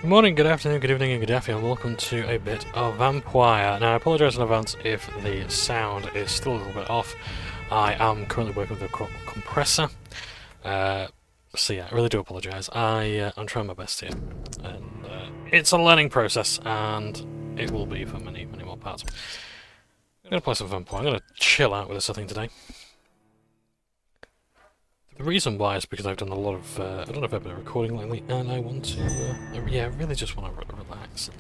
Good morning, good afternoon, good evening, and good afternoon. Welcome to a Bit of Vampyr. Now, I apologise in advance if the sound is still a little bit off. I am currently working with a compressor. So yeah, I really do apologise. I'm trying my best here. And it's a learning process, and it will be for many, many more parts. I'm going to play some Vampyr. I'm going to chill out with this, I think, today. The reason why is because I've done a lot of, I've done a fair bit of recording lately, and I want to, yeah, I really just want to relax, and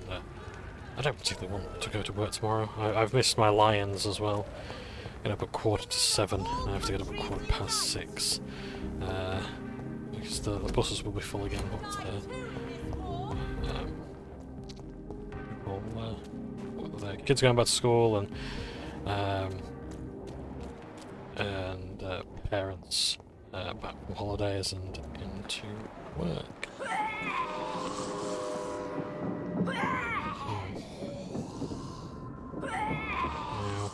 I don't particularly want to go to work tomorrow. I've missed my lions as well. Get up at 6:45, and I have to get up at 6:15, because the buses will be full again. The kids going back to school, and parents back from holidays and into work. Now,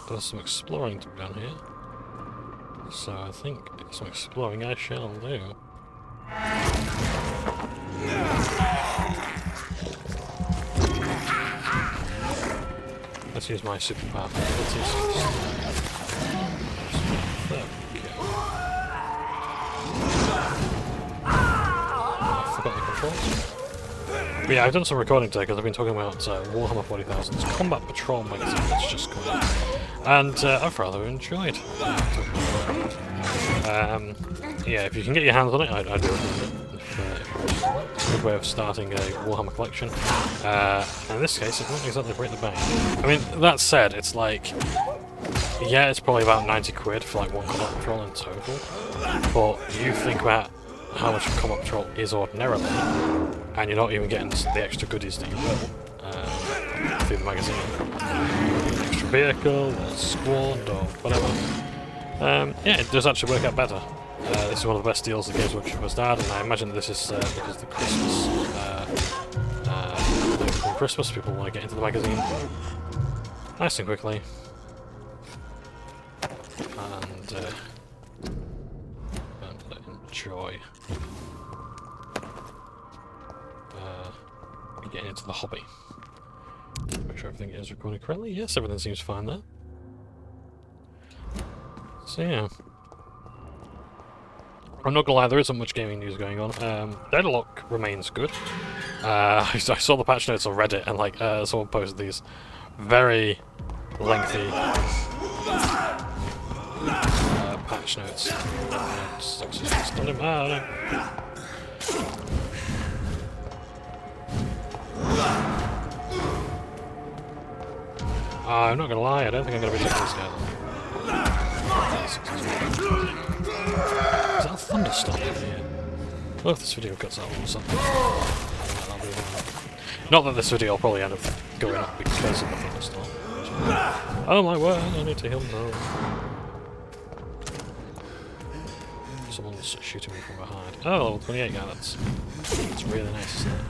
there's some exploring to be done here, so I think some exploring I shall do. Let's use my superpower abilities. There we go. I forgot the controls. But yeah, I've done some recording today because I've been talking about Warhammer 40,000's Combat Patrol magazine that's just come out. And I've rather enjoyed yeah, if you can get your hands on it, I'd recommend it. It's a good way of starting a Warhammer collection. In this case, it won't exactly break the bank. I mean, that said, it's like, yeah, it's probably about 90 quid for like one Combat Patrol in total. But you think about how much a Combat Patrol is ordinarily, and you're not even getting the extra goodies that you will through the magazine. An extra vehicle, or squad, or whatever. Yeah, it does actually work out better. This is one of the best deals the Games Workshop has had, and I imagine this is because the Christmas, from Christmas, people want to get into the magazine nice and quickly, and enjoy getting into the hobby. Make sure everything is recording correctly. Yes, everything seems fine there. So yeah. I'm not gonna lie, there isn't much gaming news going on. Deadlock remains good. I saw the patch notes on Reddit, and like someone posted these very lengthy patch notes. Stunned him. Oh no. I'm not gonna lie, I don't think I'm gonna be taking this guy. Is that a thunderstorm in here? Well, if this video cuts out or something. Not that this video will probably end up going up because of the thunderstorm. Oh my word, I need to heal now. Someone's shooting me from behind. Oh, level 28 guy, that's really nice, isn't it?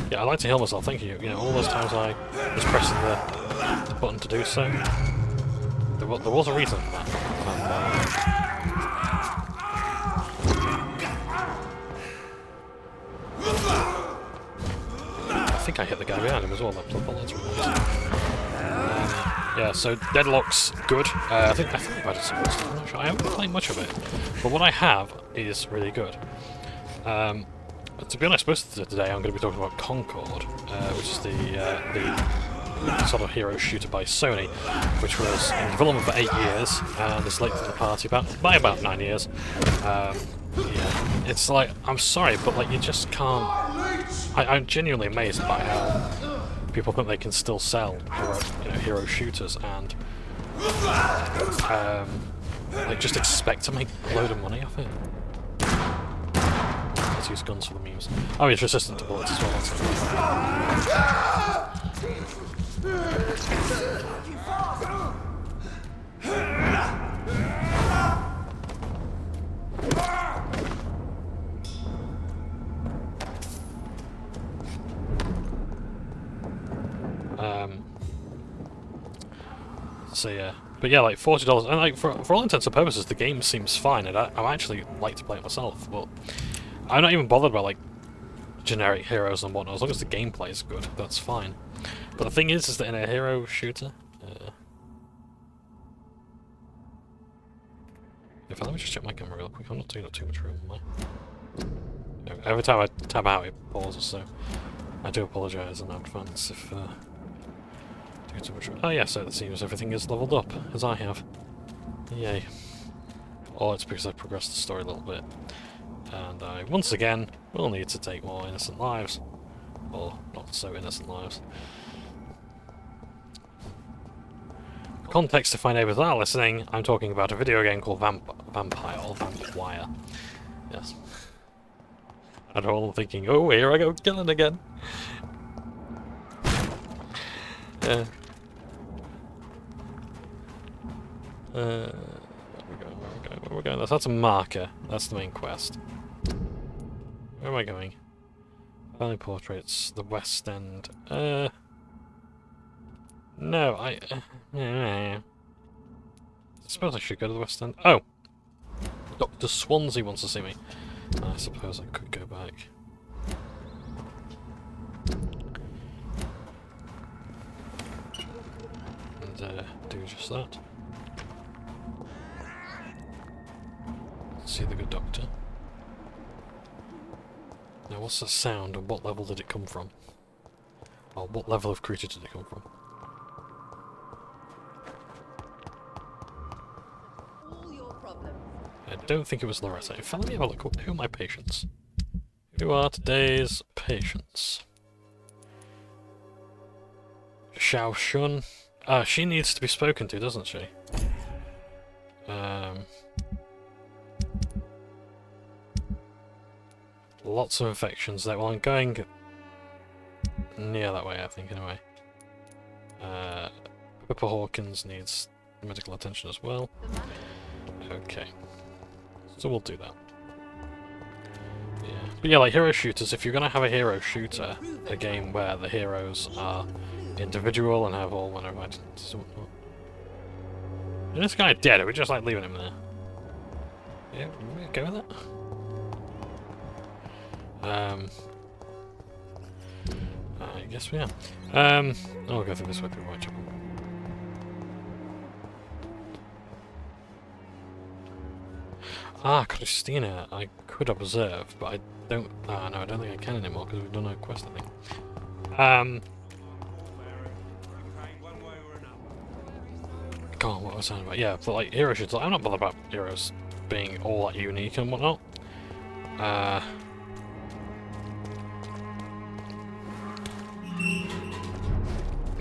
Yeah, I like to heal myself, thank you. You know, all those times I was pressing the button to do so. There was a reason for that. I think I hit the guy behind him as well. That's really nice. Yeah, so Deadlock's good. I think I've had it some stuff. I'm not sure. I haven't played much of it, but what I have is really good. To be honest, most of today I'm going to be talking about Concord, which is the sort of hero shooter by Sony, which was in development for 8 years and is late to the party by about 9 years. Yeah, it's like, I'm sorry, but like you just can't. I'm genuinely amazed by how people think they can still sell hero shooters and like just expect to make a load of money off it. Let's use guns for the memes. Oh, it's resistant to bullets as well. So yeah, but yeah, like $40, and like for all intents and purposes, the game seems fine, and I actually like to play it myself. But I'm not even bothered by like generic heroes and whatnot. As long as the gameplay is good, that's fine. But the thing is that in a hero shooter, in fact, let me just check my camera real quick. I'm not taking up too much room, am I? Every time I tab out, it pauses, so I do apologise in advance if do too much room. Oh yeah, so it seems everything is leveled up, as I have. Yay. Or it's because I've progressed the story a little bit. And I, once again, will need to take more innocent lives. Or not so innocent lives. Context if my neighbours are listening, I'm talking about a video game called Vampyr, or Vampyr. Yes. And all I'm thinking, oh, here I go killing again. Yeah. Where are we going? That's a marker. That's the main quest. Where am I going? Family portraits, the West End. No, I suppose I should go to the West End. Oh! Dr. Swansea wants to see me. I suppose I could go back. And do just that. See the good doctor. Now what's the sound and what level did it come from? Or what level of creature did it come from? I don't think it was Loretta. In fact, let me have a look. Who are my patients? Who are today's patients? Xiao Shun. She needs to be spoken to, doesn't she? Lots of infections there. Well, I'm going near that way, I think, anyway. Pippa Hawkins needs medical attention as well. Okay. So we'll do that. Yeah. But yeah, like hero shooters, if you're going to have a hero shooter, a game where the heroes are individual and have all manner of identities and whatnot. Is this guy dead? Are we just like leaving him there? Yeah, we go with that. I guess we are. I'll go through this way through Whitechapel. Ah, Christina, I could observe, but I don't... Ah, no, I don't think I can anymore, because we've done a quest, I think. God, what was I saying about? Yeah, but like, hero shooters, I'm not bothered about heroes being all that unique and whatnot.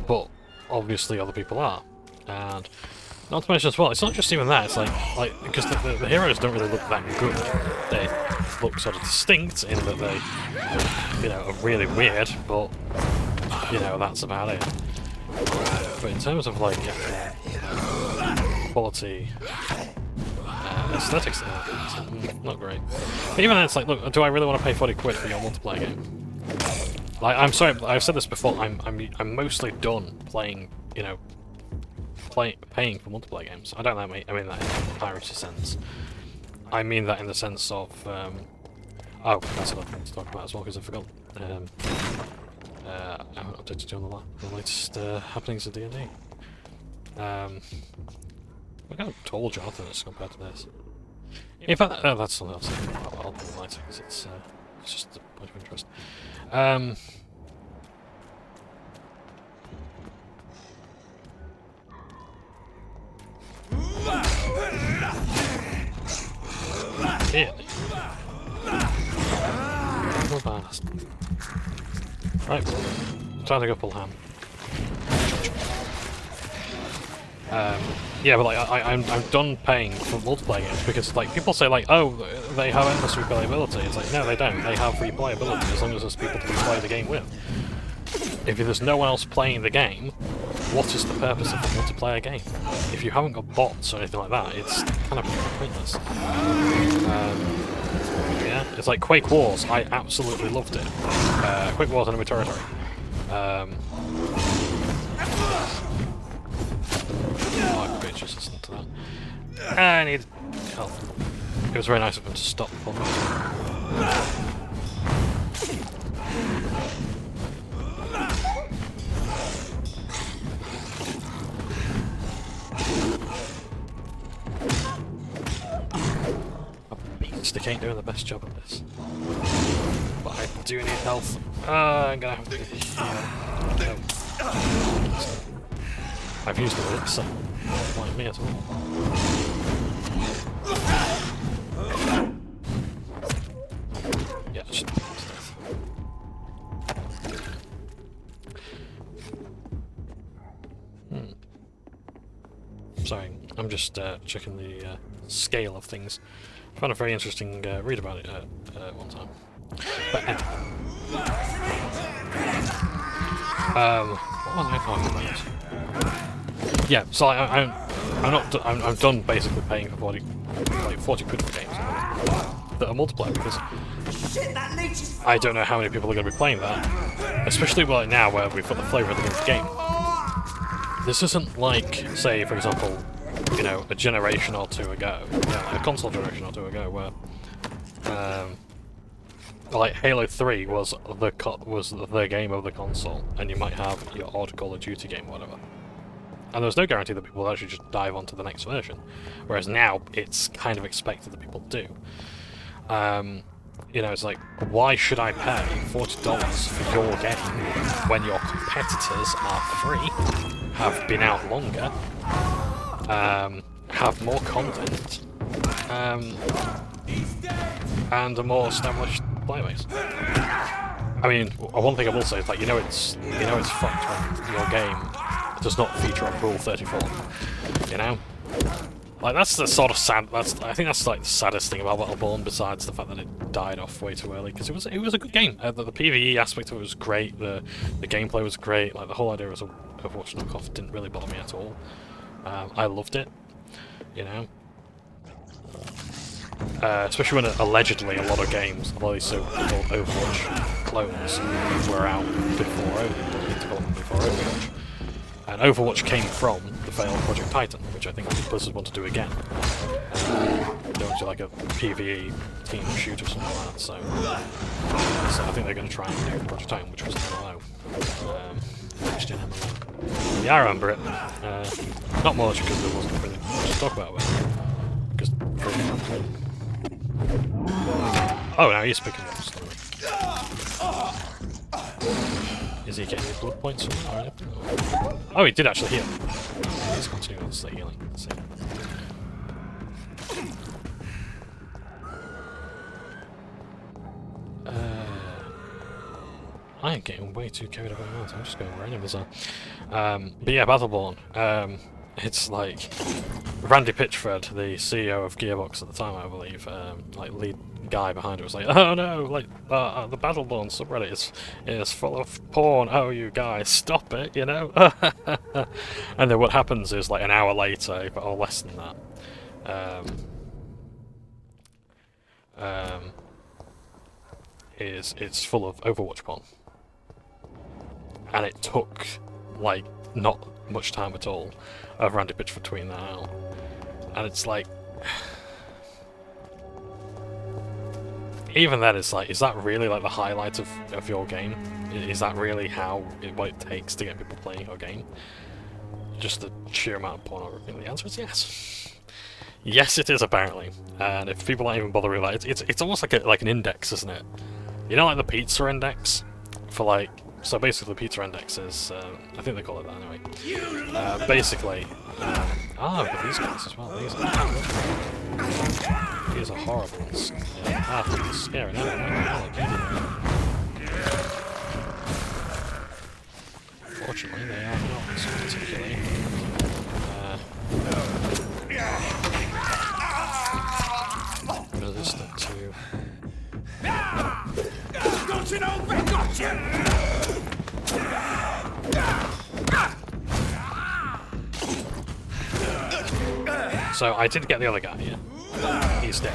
But obviously other people are, and not to mention as well, it's not just even that. It's like because the heroes don't really look that good. They look sort of distinct in that they, you know, are really weird, but you know that's about it. But in terms of like quality, aesthetics, not great. But even then, it's like, look, do I really want to pay 40 quid for your multiplayer game? Like, I'm sorry, I've said this before. I'm mostly done playing, you know, paying for multiplayer games. I don't know. I mean that in a piracy sense. I mean that in the sense of, oh, that's what I wanted to talk about as well because I forgot. I haven't updated you on the latest happenings of D&D. Look how tall Jonathan is compared to this. In fact, that's something else I'll do later because it's just a point of interest. Really? Not fast. Right, time to go full ham. Yeah, but like I'm done paying for multiplayer games because like people say like, oh, they have endless replayability. It's like, no, they don't. They have replayability as long as there's people to play the game with. If there's no one else playing the game, what is the purpose of the multiplayer game? If you haven't got bots or anything like that, it's kind of pointless. Yeah, it's like Quake Wars. I absolutely loved it. Quake Wars Enemy Territory. Oh, I could just listen to that. I need help. It was very nice of him to stop for me. joystick ain't doing the best job of this. But I do need health. I'm gonna have to heal. I've used the whip, so not like me at all. Yeah, just death. Sorry, I'm just checking the scale of things. I found a very interesting read about it one time. But anyway. What was I talking about? Yeah, so I'm done basically paying for 40 quid for games that are multiplayer because I don't know how many people are going to be playing that, especially right now where we've got the flavour of the game. This isn't like, say, for example, you know, a generation or two ago, like a console generation or two ago, where like Halo 3 was the game of the console, and you might have your odd Call of Duty game or whatever. And there's no guarantee that people will actually just dive onto the next version. Whereas now, it's kind of expected that people do. You know, it's like, why should I pay $40 for your game when your competitors are free, have been out longer, have more content, and a more established player base? I mean, one thing I will say is, like, you know it's fucked when your game does not feature on Rule 34. You know, like that's the sort of sad. I think that's like the saddest thing about Battleborn, besides the fact that it died off way too early, because it was a good game. The PvE aspect of it was great. The gameplay was great. Like the whole idea of Overwatch knockoff didn't really bother me at all. I loved it. You know. Especially when allegedly a lot of games, a lot of these so-called Overwatch clones were out before Overwatch. And Overwatch came from the failed Project Titan, which I think Blizzard want to do again. They want to do like a PvE team shoot or something like that, so I think they're going to try and do Project Titan, which was an MMO. Next-gen MMO. Yeah, I remember it. Not much, because there wasn't really much to talk about it. Because oh, now he's picking up slowly. Is he getting his blood points from it? Oh, he did actually heal. Let's continue with the healing. Let's see. I am getting way too carried away now, so I'm just going where enemies are. But yeah, Battleborn. It's like Randy Pitchford, the CEO of Gearbox at the time, I believe, like lead guy behind it was like, oh no, like the Battleborn subreddit is full of porn. Oh, you guys, stop it, you know. And then what happens is, like an hour later, or less than that, it's full of Overwatch porn, and it took like not much time at all of Randy Pitchford tweeting that out, and it's like, even then it's like, is that really like the highlight of your game? Is that really what it takes to get people playing your game? Just the sheer amount of pornography? The answer is yes. Yes, it is, apparently. And if people aren't even bothering, like, it's almost like an index, isn't it? You know, like the pizza index for like. So basically, the pizza index is, I think they call it that anyway. Basically, but these guys as well. These are horrible. These are scary. Fortunately, they are not particularly. Resistant to. So I did get the other guy here. He's dead.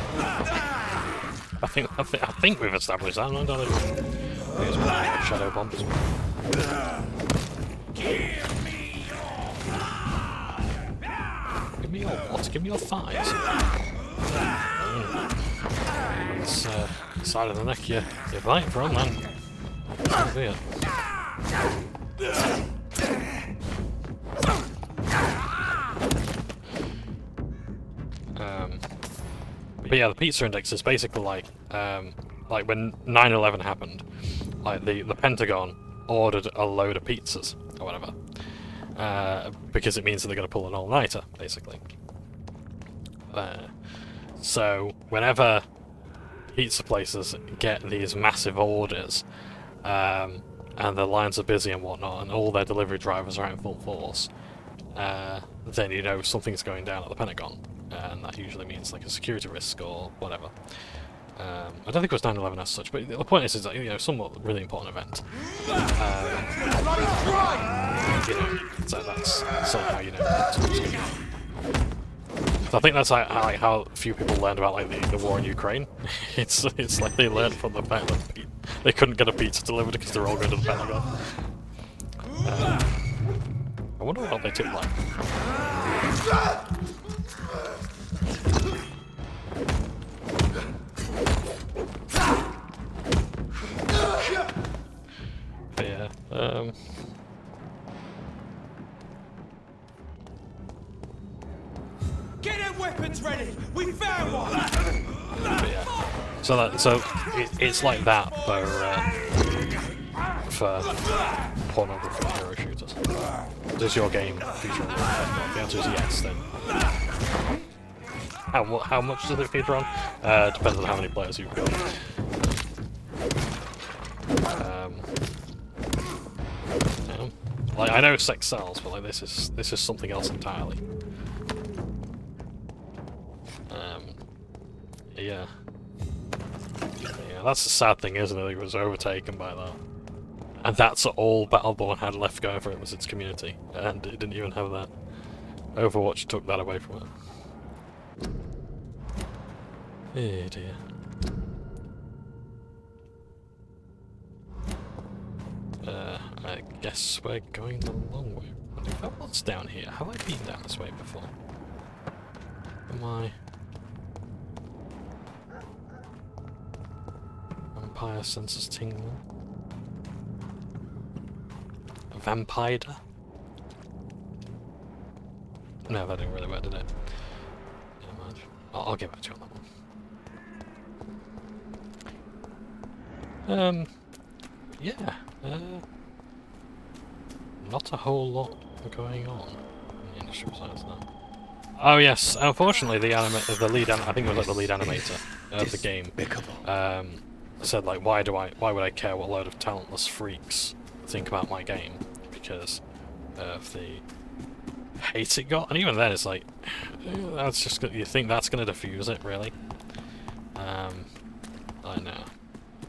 I think we've established that. I'm not done. Here's one shadow bomb as well. Give me your what? Give me your thighs. It's side of the neck you're biting from, man. That's gonna be it. But but yeah, the pizza index is basically like when 9/11 happened, like the Pentagon ordered a load of pizzas or whatever, because it means that they're going to pull an all-nighter, basically. So whenever pizza places get these massive orders, and the lines are busy and whatnot, and all their delivery drivers are out in full force, then you know something's going down at the Pentagon, and that usually means like a security risk or whatever. I don't think it was 9/11 as such, but the point is that, you know, somewhat really important event. You know, so that's sort of how you know. So I think that's how few people learned about like the war in Ukraine. it's like they learned from the fact that they couldn't get a pizza delivered because they're all going to the Pentagon. I wonder what they took like. But yeah, Get their weapons ready! We found one! but yeah. So it's like that for pornography hero shooters. Does your game feature on that? The answer is yes. Then how much does it feature on? Depends on how many players you've got. Yeah. Like I know sex sells, but like this is something else entirely. Yeah. Yeah, that's the sad thing, isn't it? It was overtaken by that. And that's all Battleborn had left going for it, was its community. And it didn't even have that. Overwatch took that away from it. Oh dear. I guess we're going the long way. What's down here? Have I been down this way before? Am I... Vampire senses tingling. A vampire? No, that didn't really work, did it? Never mind. I'll get back to you on that one. Yeah. Not a whole lot going on in the industry besides that. Oh yes, unfortunately the lead I think it was like the lead animator of the game, said like, why would I care what a load of talentless freaks think about my game, because of the hate it got. And even then it's like, that's just, you think that's going to diffuse it, really? I know.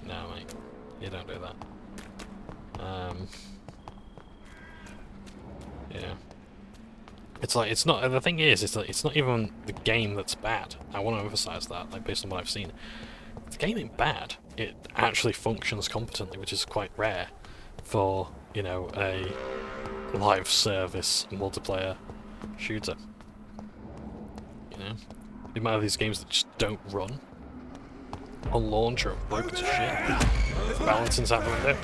No, mate. You don't do that. Yeah. It's like, it's not, the thing is, it's not even the game that's bad. I want to emphasize that, like, based on what I've seen. The game ain't bad. It actually functions competently, which is quite rare for, you know, a live service multiplayer shooter. You know? The amount of these games that just don't run on launch or broken to shit. Balancing's out the window.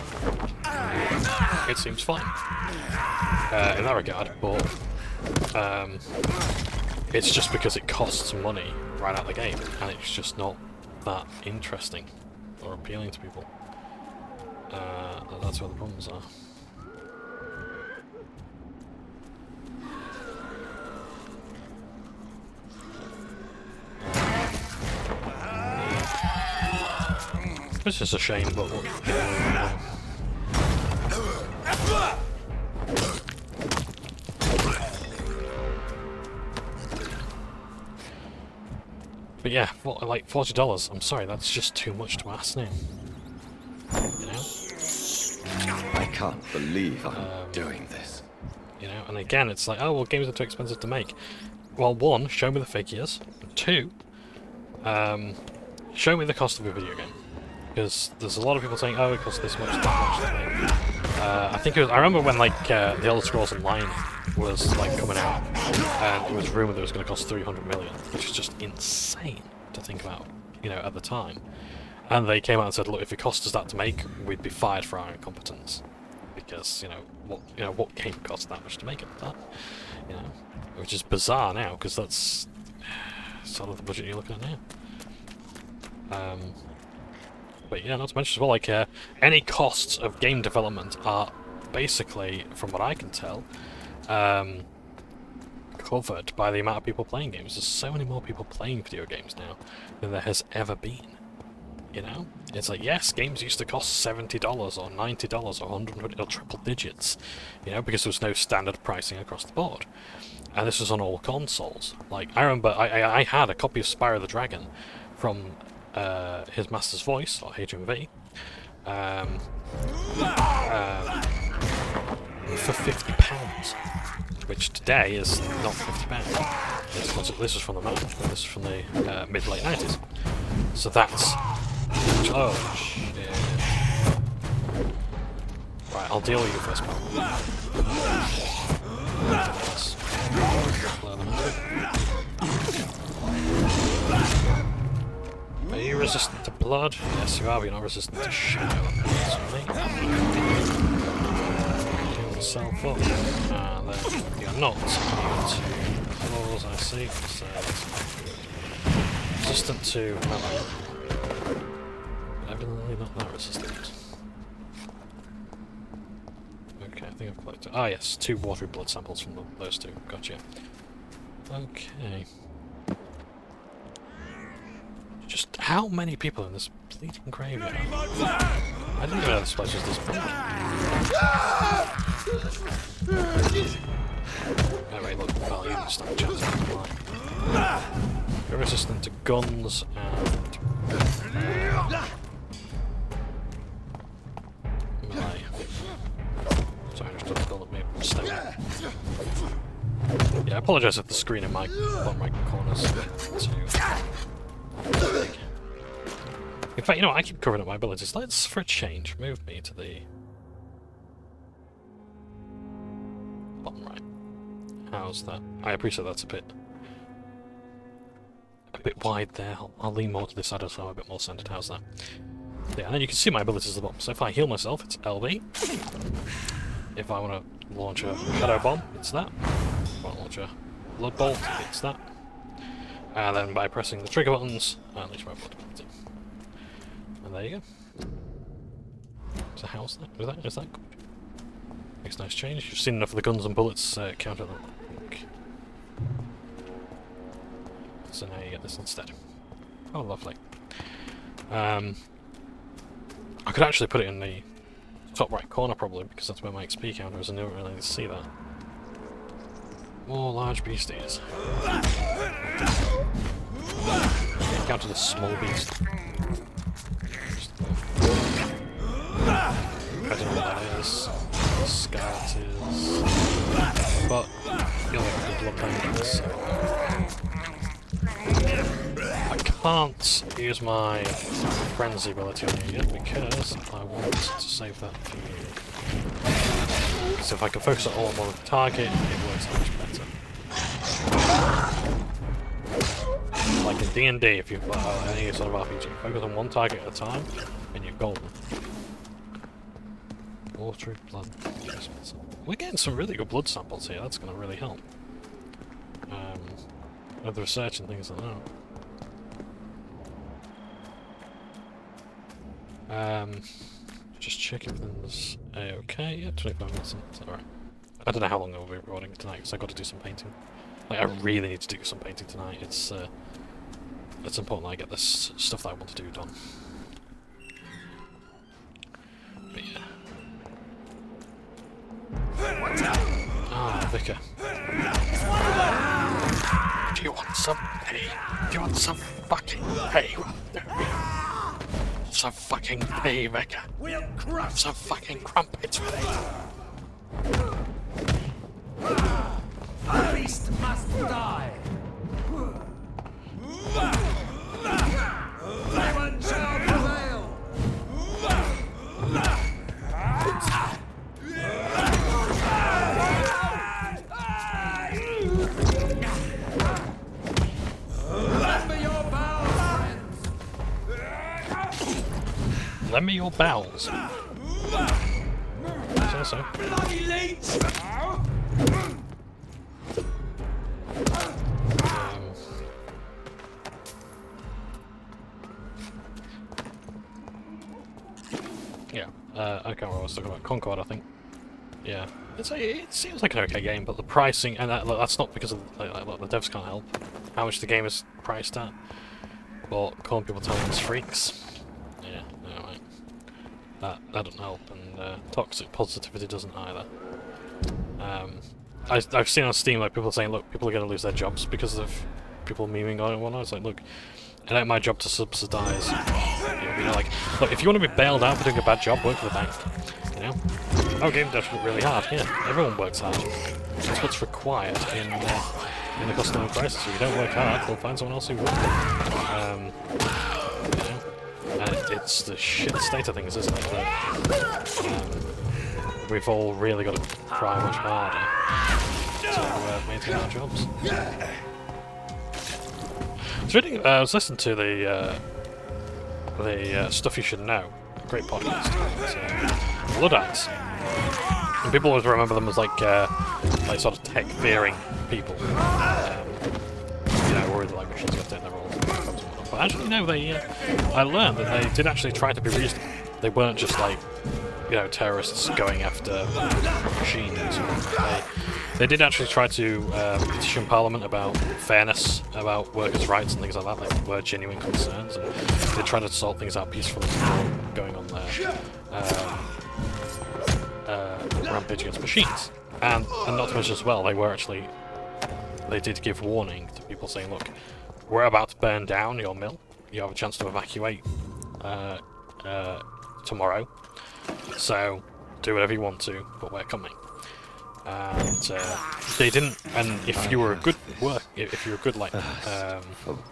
It seems fine. In that regard, but it's just because it costs money right out the game, and it's just not that interesting or appealing to people. That's where the problems are. It's just a shame, but what can But yeah, like $40. I'm sorry, that's just too much to ask now. You know? I can't believe I'm doing this. You know, and again, it's like, oh well, games are too expensive to make. Well, one, show me the figures. And two, show me the cost of a video game. Because there's a lot of people saying, oh, it costs this much, that much to make. I think it was, I remember when like the Elder Scrolls Online was like coming out, and it was rumored that it was going to cost 300 million, which is just insane to think about, you know, at the time. And they came out and said, look, if it cost us that to make, we'd be fired for our incompetence, because what game costs that much to make it? That, you know, which is bizarre now, because that's sort of the budget you're looking at now. But yeah, not to mention as well, like, any costs of game development are basically, from what I can tell, covered by the amount of people playing games. There's so many more people playing video games now than there has ever been. You know? It's like, yes, games used to cost $70 or $90 or 120 or triple digits, you know, because there was no standard pricing across the board. And this was on all consoles. Like, I remember I had a copy of Spyro the Dragon from his master's voice, or HMV, for £50, which today is not £50. This was from the this was from the mid-late 90s. So that's... Oh, shit. Right, I'll deal with you first, pal. Let's blow them into it. Are you resistant to blood? Yes, you are, but you're not resistant to shadow. That's me. Heal yourself up. And then you're not immune to claws, I see. So resistant to melee. Evidently not that resistant. Okay, I think I've collected... Ah yes, 2 watery blood samples from those 2. Gotcha. Okay. Just how many people in this bleeding graveyard? I didn't even know this place was this big. Anyway, look, well, you can stop chatting. You're resistant to guns and... melee. Sorry, I just took the me stay. Yeah, I apologise if the screen in my bottom right corner's too big. In fact, you know what, I keep covering up my abilities. Let's, for a change, move me to the bottom right. How's that? I appreciate that's a bit wide there. I'll lean more to this side so I'm a bit more centered. How's that? Yeah, and then you can see my abilities at the bottom. So if I heal myself, it's LB. If I want to launch a Shadow Bomb, it's that. If I want to launch a Blood Bolt, it's that. And then by pressing the trigger buttons, I unleash my blood ability. And there you go. So how's that? Is that good? Makes a nice change. You've seen enough of the guns and bullets counter them. So now you get this instead. Oh, lovely. I could actually put it in the top right corner probably, because that's where my XP counter is and I don't really see that. More large beasties. Counter the small beast. I don't know what that is. Scout is. But you'll have the blood paintings. I can't use my frenzy ability on you yet because I want to save that for you. So if I can focus it all on one target, it works much better. Like in D&D, if you've got any sort of RPG, focus on one target at a time, and you're golden. Watery blood. We're getting some really good blood samples here, that's going to really help. With the research and things like that. Just check if everything's okay. Yeah, 25 minutes in. Is that alright? I don't know how long I'll be recording tonight because I've got to do some painting. Like, I really need to do some painting tonight. It's important that I get this stuff that I want to do done. But yeah. Ah, Vicar. Do you want some pay? Do you want some fucking pay? Some fucking pay, Vicar. Some fucking crumpets for me. The beast must die. Heaven shall prevail. Lend me your bowels. So. Bloody leech! Yeah, I can't remember what I was talking about. Concord, I think. Yeah, it seems like an okay game, but the pricing, and that's not because of look, the devs can't help how much the game is priced at, but calling people talents freaks, yeah, no, right. That doesn't help, and toxic positivity doesn't either. I've seen on Steam like people saying, look, people are going to lose their jobs because of people memeing on it and whatnot. It's like, look, it ain't my job to subsidise. You know, like, look, if you want to be bailed out for doing a bad job, work for the bank. You know? Oh, game devs work really hard. Yeah, everyone works hard. That's what's required in the cost of living crisis. If you don't work hard, they'll find someone else who will. You know? And it's the shit state of things, isn't it? That, we've all really got to try much harder to maintain our jobs. I was listening to the Stuff You Should Know, great podcast. It's, Luddites. And people always remember them as like sort of tech-fearing people. You know, worried that like machines got to take their roles. But actually, no, I learned that they did actually try to be reasonable. They weren't just like, you know, terrorists going after machines. They did actually try to petition Parliament about fairness, about workers' rights and things like that. Like, were genuine concerns, and they tried to sort things out peacefully before going on their rampage against machines. And not to mention as well, they did give warning to people saying, look, we're about to burn down your mill. You have a chance to evacuate tomorrow. So do whatever you want to, but we're coming. And they didn't. And if you were a good like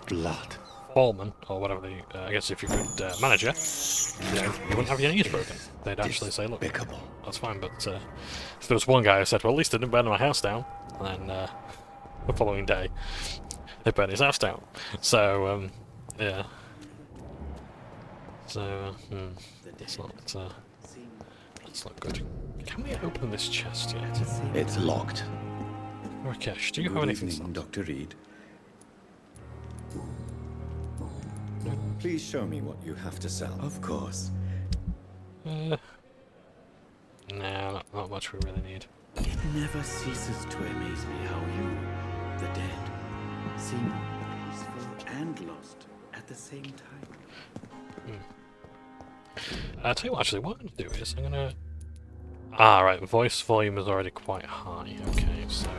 blood. foreman or whatever I guess if you're a good manager, you know, you wouldn't have your knees broken. They'd actually say, look, that's fine. But there was one guy who said, well, at least they didn't burn my house down. And then the following day, they burned his house down. So yeah. So it's not good. Can we open this chest yet? It's locked. Rakesh, do you have anything? Good evening, Dr. Reid. Please show me what you have to sell. Of course. Nah, not much we really need. It never ceases to amaze me how you, the dead, seem peaceful and lost at the same time. I'll tell you what, actually, what I'm going to do is I'm going to... Ah, right, voice volume is already quite high. Okay, so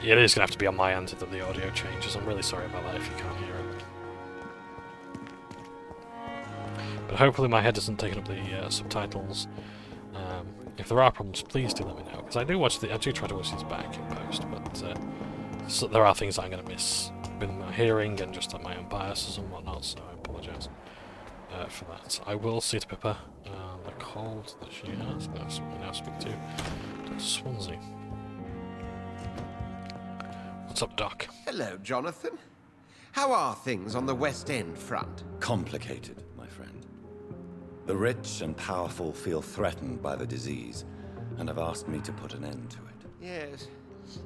yeah, it is going to have to be on my end that the audio changes. I'm really sorry about that if you can't hear it. But hopefully my head isn't taking up the subtitles. If there are problems, please do let me know, because I do try to watch these back in post, but so there are things I'm going to miss with my hearing and just my own biases and whatnot, so I apologise for that. I will see to Pippa the cold that she has. We now speak to Dr. Swansea. What's up, Doc? Hello, Jonathan. How are things on the West End front? Complicated, my friend. The rich and powerful feel threatened by the disease, and have asked me to put an end to it. Yes.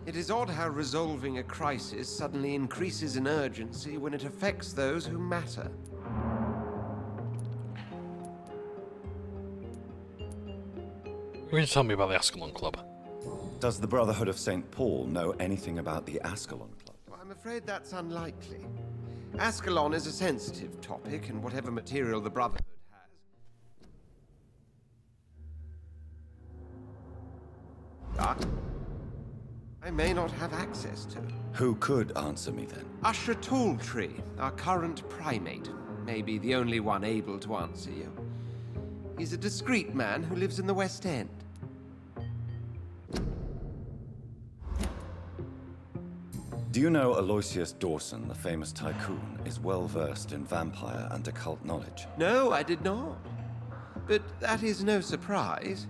It is odd how resolving a crisis suddenly increases in urgency when it affects those who matter. Will you tell me about the Ascalon Club? Does the Brotherhood of St. Paul know anything about the Ascalon Club? I'm afraid that's unlikely. Ascalon is a sensitive topic, and whatever material the Brotherhood has... I may not have access to. Who could answer me then? Usher Talltree, our current primate, may be the only one able to answer you. He's a discreet man who lives in the West End. Do you know Aloysius Dawson, the famous tycoon, is well versed in vampire and occult knowledge? No, I did not. But that is no surprise.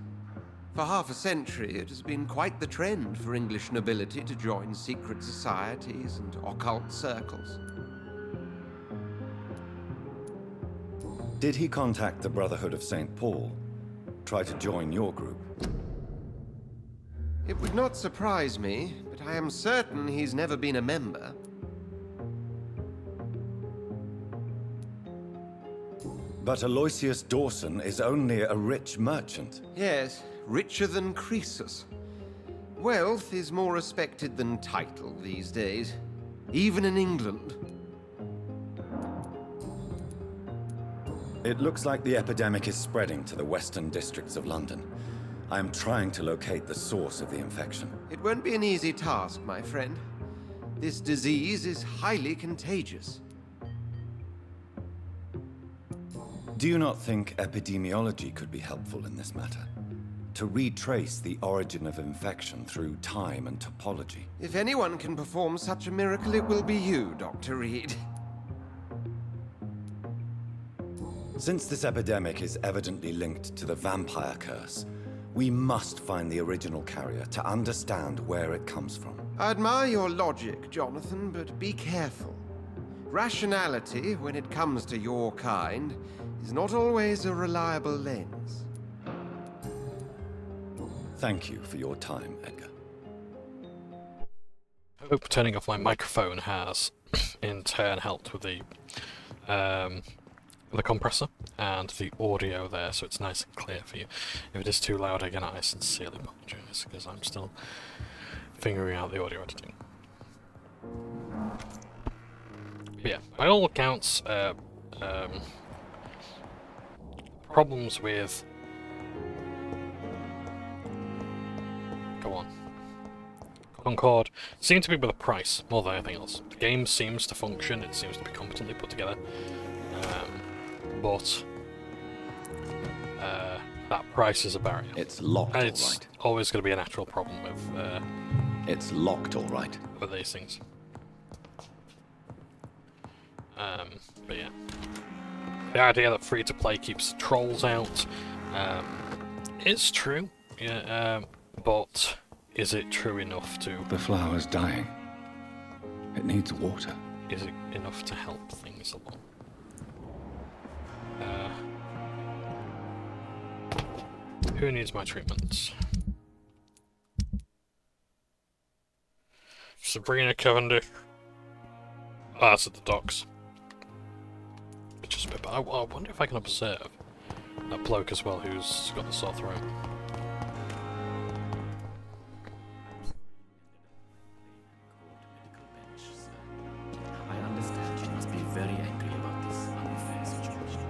For half a century, it has been quite the trend for English nobility to join secret societies and occult circles. Did he contact the Brotherhood of St. Paul? Try to join your group? It would not surprise me, but I am certain he's never been a member. But Aloysius Dawson is only a rich merchant. Yes, richer than Croesus. Wealth is more respected than title these days, even in England. It looks like the epidemic is spreading to the western districts of London. I am trying to locate the source of the infection. It won't be an easy task, my friend. This disease is highly contagious. Do you not think epidemiology could be helpful in this matter? To retrace the origin of infection through time and topology? If anyone can perform such a miracle, it will be you, Dr. Reid. Since this epidemic is evidently linked to the vampire curse, we must find the original carrier to understand where it comes from. I admire your logic, Jonathan, but be careful. Rationality, when it comes to your kind, is not always a reliable lens. Thank you for your time, Edgar. I hope turning off my microphone has, in turn, helped with the compressor and the audio there, so it's nice and clear for you. If it is too loud again, I sincerely apologise, because I'm still figuring out the audio editing. But yeah, by all accounts, problems with... Go on. Concord seem to be with the price more than anything else. The game seems to function, it seems to be competently put together, but that price is a barrier. It's locked, and all it's right. always going to be a natural problem with It's locked, all right. with these things. But yeah, the idea that free-to-play keeps the trolls out is true. Yeah, but is it true enough to? The flower's dying. It needs water. Is it enough to help things along? Who needs my treatments? Sabrina Cavendish. Ah, that's at the docks. It's just a bit, but I wonder if I can observe that bloke as well who's got the sore throat. I understand you must be very angry about this unfair situation.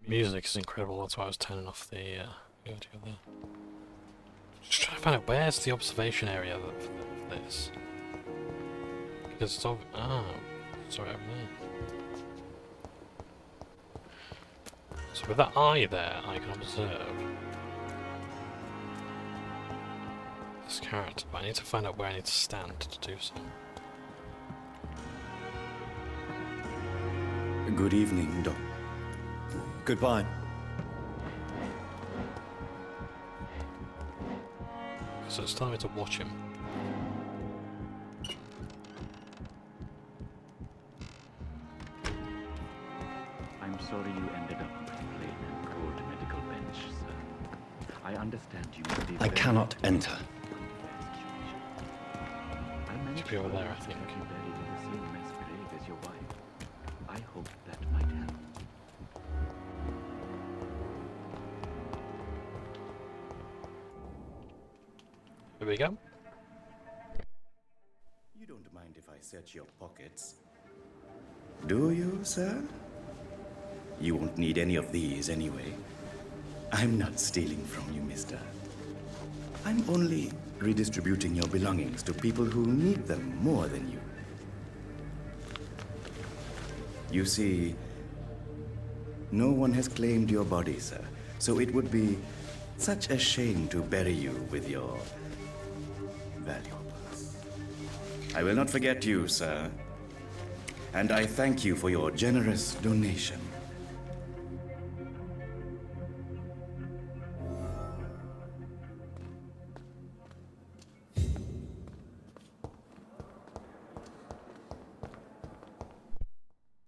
Music is incredible, that's why I was turning off the audio there. Just trying to find out where's the observation area for this. Because it's over. Ah, sorry, over there. So with that eye there, I can observe this character, but I need to find out where I need to stand to do so. Good evening, Doc. Goodbye. So it's telling me to watch him. I'm sorry you ended up on that plain and cold medical bench, sir. I understand you must be I very cannot enter. I managed Should be over there, I to think. get you buried in the same mass grave as your wife. I hope that might help. Here we go. You don't mind if I search your pockets? Do you, sir? You won't need any of these anyway. I'm not stealing from you, mister. I'm only redistributing your belongings to people who need them more than you. You see, no one has claimed your body, sir, so it would be such a shame to bury you with your valuables. I will not forget you, sir. And I thank you for your generous donation.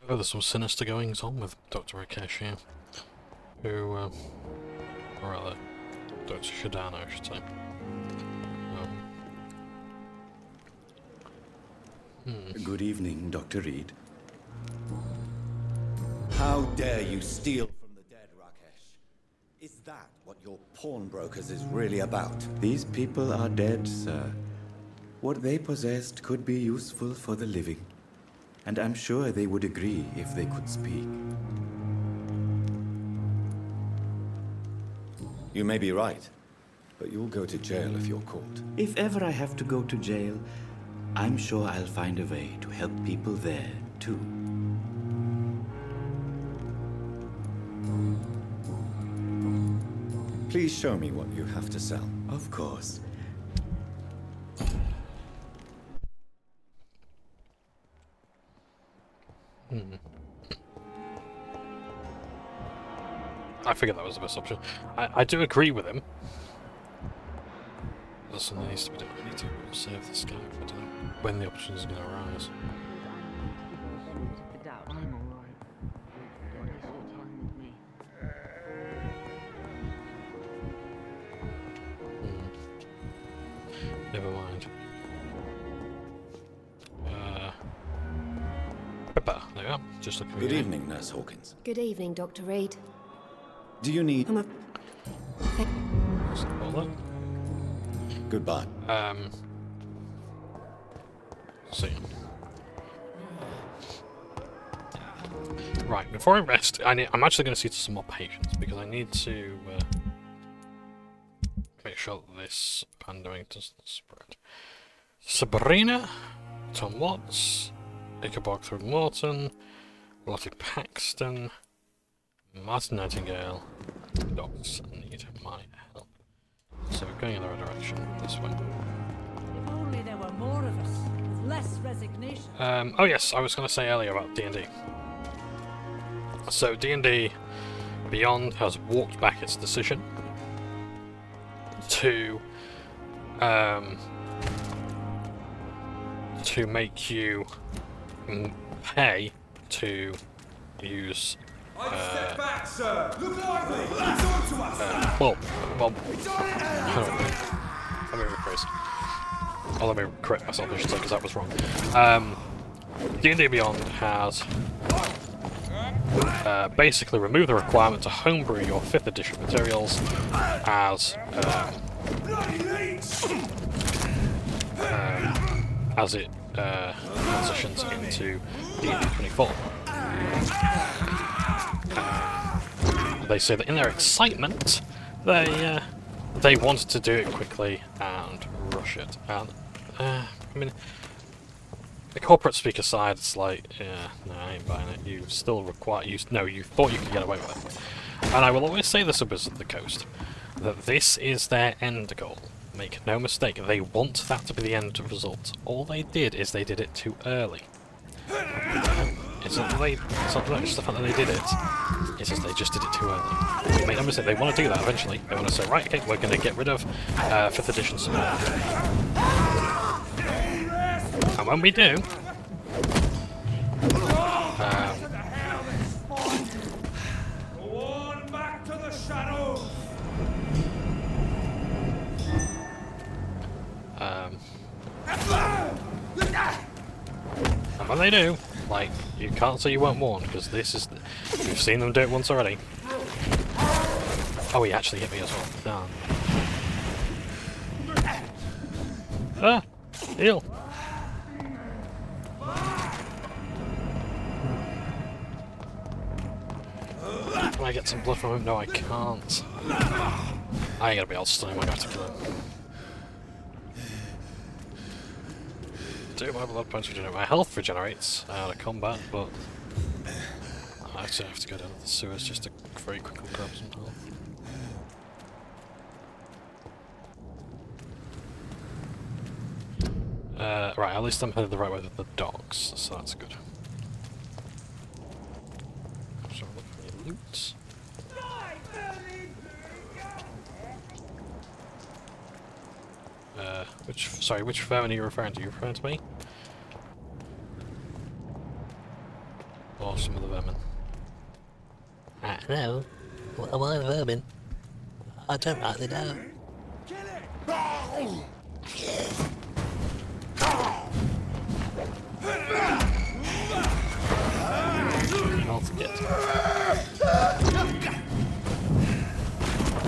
Oh, there's some sinister goings on with Dr. Rakesh here. Who, or rather, Dr. Shadana, I should say. Good evening, Dr. Reid. How dare you steal from the dead, Rakesh? Is that what your pawnbrokers is really about? These people are dead, sir. What they possessed could be useful for the living. And I'm sure they would agree if they could speak. You may be right, but you'll go to jail if you're caught. If ever I have to go to jail, I'm sure I'll find a way to help people there, too. Please show me what you have to sell. Of course. I figured that was the best option. I do agree with him. There's something that needs to be done. I need to save this guy. I don't know when the option is going to arise. I'm alright. Don't waste your time with me. Never mind. Pippa, there we are. Just looking. Good evening, Nurse Hawkins. Good evening, Dr. Reid. Do you need... Goodbye. See. Right, before I rest, I'm actually going to see to some more patients because I need to make sure that this pandemic doesn't spread. Sabrina, Tom Watts, Ichabod through Morton, Lottie Paxton, Martin Nightingale, dogs need my help. So we're going in the right direction, this way. If only there were more of us, with less resignation. Oh yes, I was going to say earlier about D&D. So D&D Beyond has walked back its decision to make you pay to use. Step back, sir. Look lively. It's on to us. Well, let me rephrase. Oh, let me correct myself, I should say, because that was wrong. D&D Beyond has basically removed the requirement to homebrew your 5th edition materials as it transitions into D&D 24. They say that in their excitement, they wanted to do it quickly and rush it. And I mean, the corporate speak aside, it's like, yeah, no, I ain't buying it. You still require, you thought you could get away with it. And I will always say this of Wizards of the Coast, that this is their end goal. Make no mistake, they want that to be the end result. All they did is they did it too early. It's not just the fact that they did it, it's just they just did it too early. Make no mistake, they want to do that eventually. They want to say, right, okay, we're going to get rid of 5th edition support. And when we do, Go on back to the shadows. and when they do, like, you can't say you weren't warned, because this is... We've seen them do it once already. Oh, he actually hit me as well. Darn. Ah! Heal! Can I get some blood from him? No, I can't. I ain't gonna be able to stun him, I'm gonna have to kill him. Do my blood points regenerate? My health regenerates out of combat, but I actually have to go down to the sewers just to very quickly grab some health. Right, at least I'm headed the right way to the docks, so that's good. So look for any loot. Which vermin are you referring to? Are you referring to me? Or some of the vermin? No. What am I, a vermin? I don't rightly know. Health kit.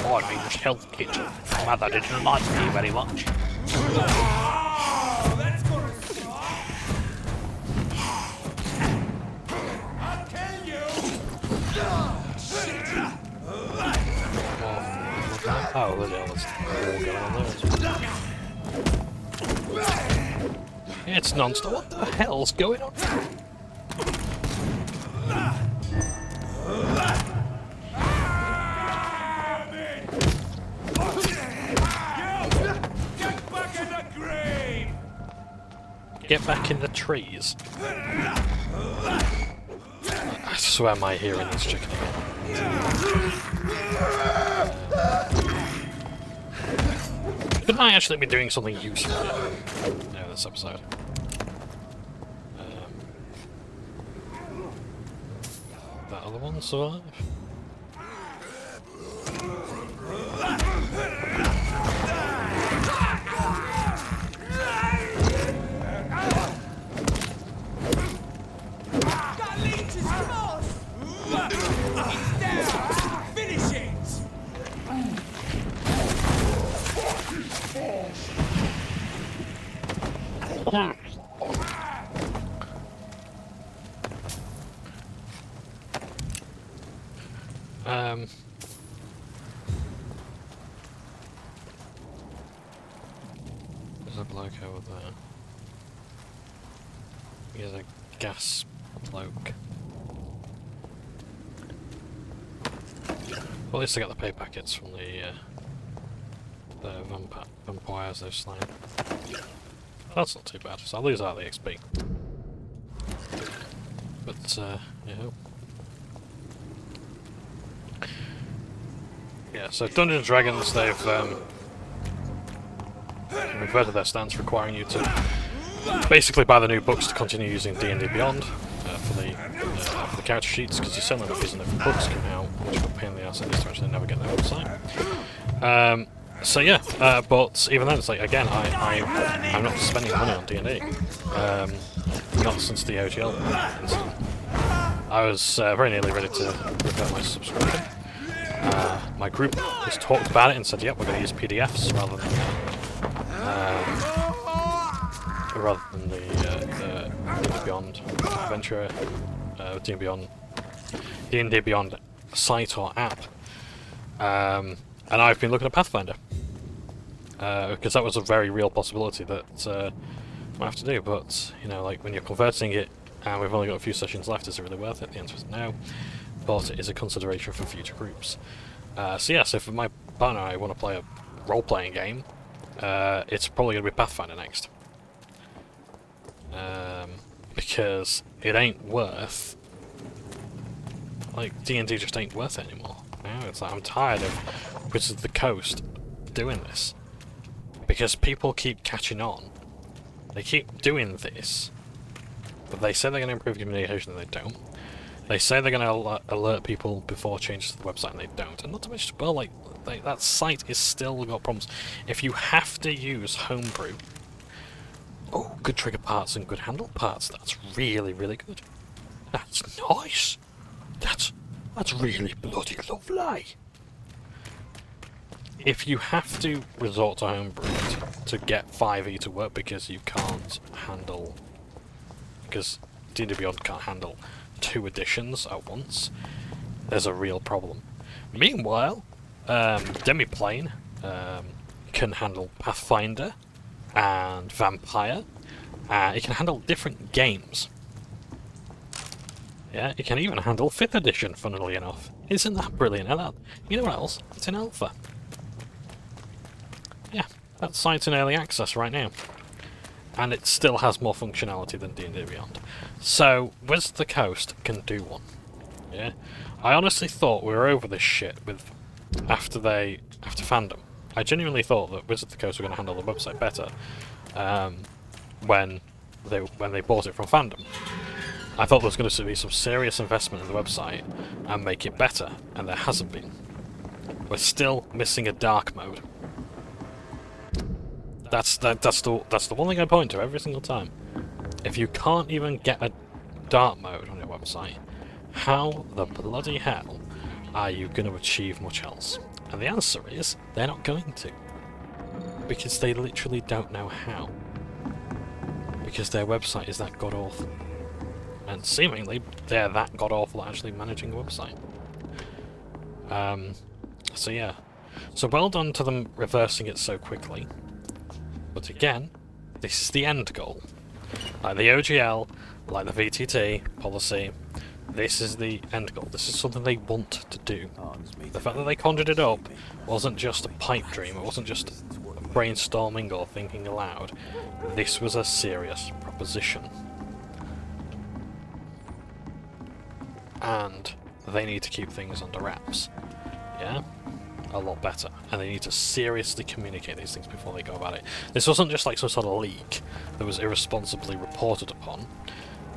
Oh, I mean, health kit. Mother didn't like me very much. Oh, that's gonna suck. I'll kill you. Oh, look at this all going on there. It's non-stop. What the hell's going on? Get back in the trees. I swear my hearing is chicken again. Couldn't I actually be doing something useful in this episode? That other one survive? Got leeches, come on. It's down. Finish it. There's a bloke over there. He has a gas bloke. Well, at least I got the pay packets from the vampires they've slain. That's not too bad, so I'll lose out the XP. But, yeah. Yeah, so Dungeons & Dragons, they've reverted their stance, requiring you to basically buy the new books to continue using D&D Beyond for the character sheets, because you're certainly not using it for books coming out, which will pain in the ass in this to actually never get their website. So yeah, but even then, it's like, again, I'm not spending money on D&D. Not since the OGL incident. I was very nearly ready to rip out my subscription. My group has talked about it and said, yep, we're going to use PDFs rather than the D&D Beyond Adventure, D&D Beyond site or app. And I've been looking at Pathfinder. Because that was a very real possibility that I might have to do, but, you know, like, when you're converting it, and we've only got a few sessions left, is it really worth it? The answer is no, but it is a consideration for future groups. So yes, if my partner and I want to play a role-playing game, it's probably going to be Pathfinder next. Because it ain't worth... Like, D&D just ain't worth it anymore. You know, it's like, I'm tired of Wizards of the Coast doing this. Because people keep catching on. They keep doing this. But they say they're going to improve communication and they don't. They say they're going to alert people before changes to the website and they don't. And not to mention, well, like, that site is still got problems. If you have to use homebrew, oh, good trigger parts and good handle parts, that's really, really good. That's nice. That's really bloody lovely. If you have to resort to homebrew to get 5e to work because you can't handle... Because D&D Beyond can't handle 2 editions at once, there's a real problem. Meanwhile, Demiplane can handle Pathfinder and Vampire. It can handle different games. Yeah, it can even handle 5th edition, funnily enough. Isn't that brilliant? And you know what else? It's in alpha. Yeah, that site's in early access right now. and it still has more functionality than D&D Beyond. So, Wizards of the Coast can do one. Yeah, I honestly thought we were over this shit after Fandom. I genuinely thought that Wizards of the Coast were going to handle the website better when they bought it from Fandom. I thought there was going to be some serious investment in the website and make it better, and there hasn't been. We're still missing a dark mode. That's the one thing I point to every single time. If you can't even get a dark mode on your website, how the bloody hell are you going to achieve much else? And the answer is, they're not going to. Because they literally don't know how. Because their website is that god-awful. And seemingly, they're that god-awful at actually managing the website. So yeah. So well done to them reversing it so quickly. But again, this is the end goal. Like the OGL, like the VTT policy, this is the end goal. This is something they want to do. The fact that they conjured it up wasn't just a pipe dream, it wasn't just brainstorming or thinking aloud. This was a serious proposition. And they need to keep things under wraps. Yeah? A lot better. And they need to seriously communicate these things before they go about it. This wasn't just like some sort of leak that was irresponsibly reported upon.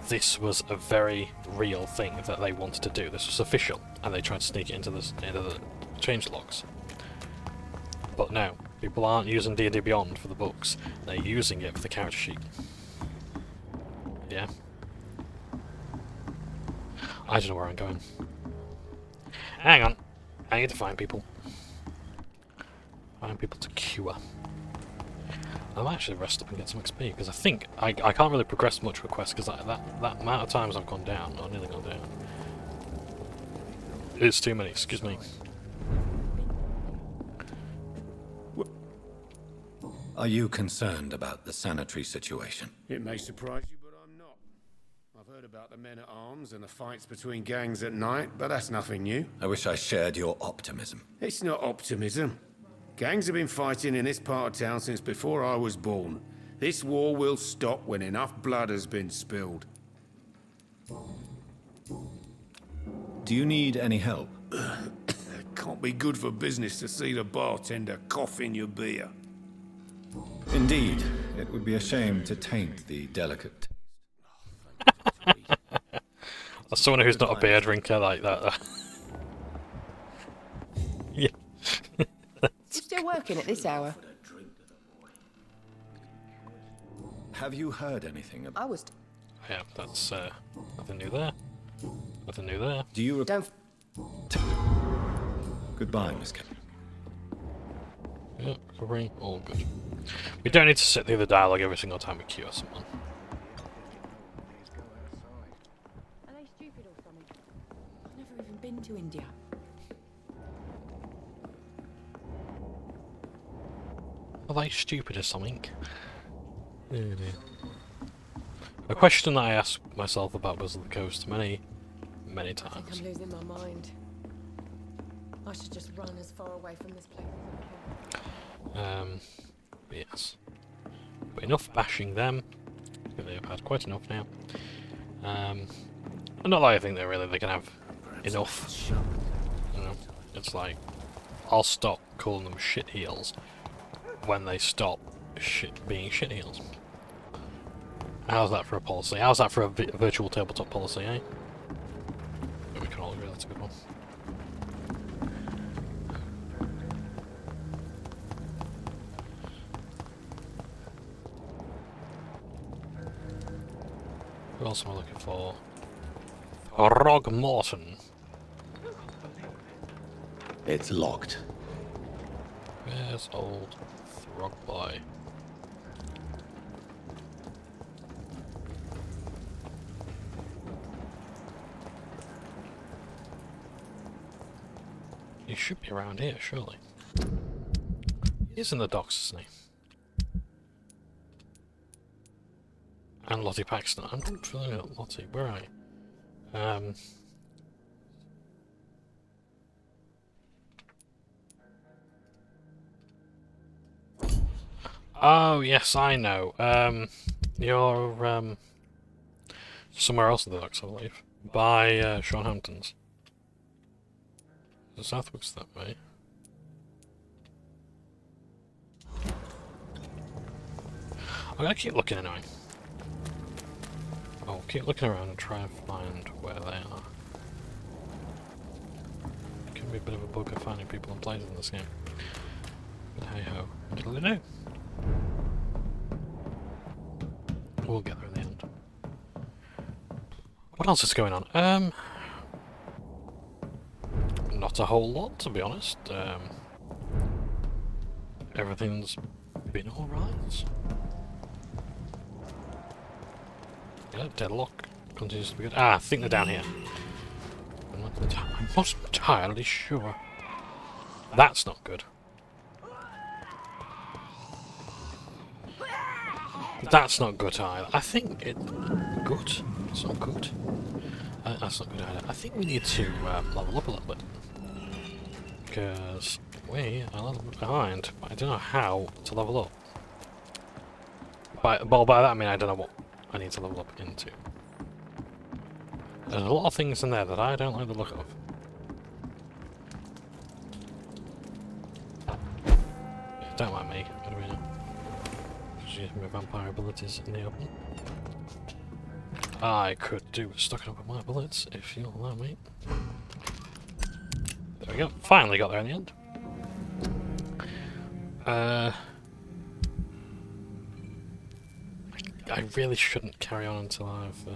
This was a very real thing that they wanted to do. This was official, and they tried to sneak it into the changelogs. But no, people aren't using D&D Beyond for the books. They're using it for the character sheet. Yeah. I don't know where I'm going. Hang on. I need to find people. Find people to cure. I might actually rest up and get some XP, because I think I can't really progress much with quests, because that amount of times I've gone down, or nearly gone down. It's too many, excuse me. Are you concerned about the sanitary situation? It may surprise you, but I'm not. I've heard about the men-at-arms and the fights between gangs at night, but that's nothing new. I wish I shared your optimism. It's not optimism. Gangs have been fighting in this part of town since before I was born. This war will stop when enough blood has been spilled. Do you need any help? It can't be good for business to see the bartender cough in your beer. Indeed. It would be a shame to taint the delicate As someone who's not a beer drinker like that. Yeah. You still working at this hour? Have you heard anything about... I was... Yeah, that's nothing new there. Nothing new there. Do you... Don't... Goodbye, Miss Kevin. Yeah, recovery, all good. We don't need to sit through the dialogue every single time we cure someone. Are they stupid or something? I've never even been to India. Are they stupid or something? Oh dear. A question that I asked myself about Wizards of the Coast many I think times. I'm losing my mind. I should just run as far away from this place as I can. Yes. But enough bashing them. I think they've had quite enough now. Not that I think they can have enough. You know, it's like, I'll stop calling them shit heels when they stop being shit heels. How's that for a policy? How's that for a virtual tabletop policy, eh? We can all agree that's a good one. Who else am I looking for? Morton. It's locked. Where's old Throgboy? He should be around here, surely. He is in the docks, isn't he? And Lottie Paxton. I'm not familiar with Lottie. Where are you? Oh, yes, I know. You're, somewhere else in the docks, I believe. By, Sean Hampton's. The southwards that way. I'm gonna keep looking anyway. I'll keep looking around and try and find where they are. It can be a bit of a bugger finding people and places in this game. But hey ho, what'll we do? We'll get there in the end. What else is going on? Not a whole lot, to be honest. Everything's been alright. Yeah, deadlock continues to be good. Ah, I think they're down here. I'm not entirely sure. That's not good. That's not good either. I think it... Good? It's not good. That's not good either. I think we need to level up a little bit. Because we are a little bit behind. But I don't know how to level up. By that I mean I don't know what I need to level up into. There's a lot of things in there that I don't like the look of. Don't mind me, what do we know? Just using my vampire abilities in the open. I could do with stocking up on my bullets, if you'll allow me. There we go, finally got there in the end. I really shouldn't carry on until I've...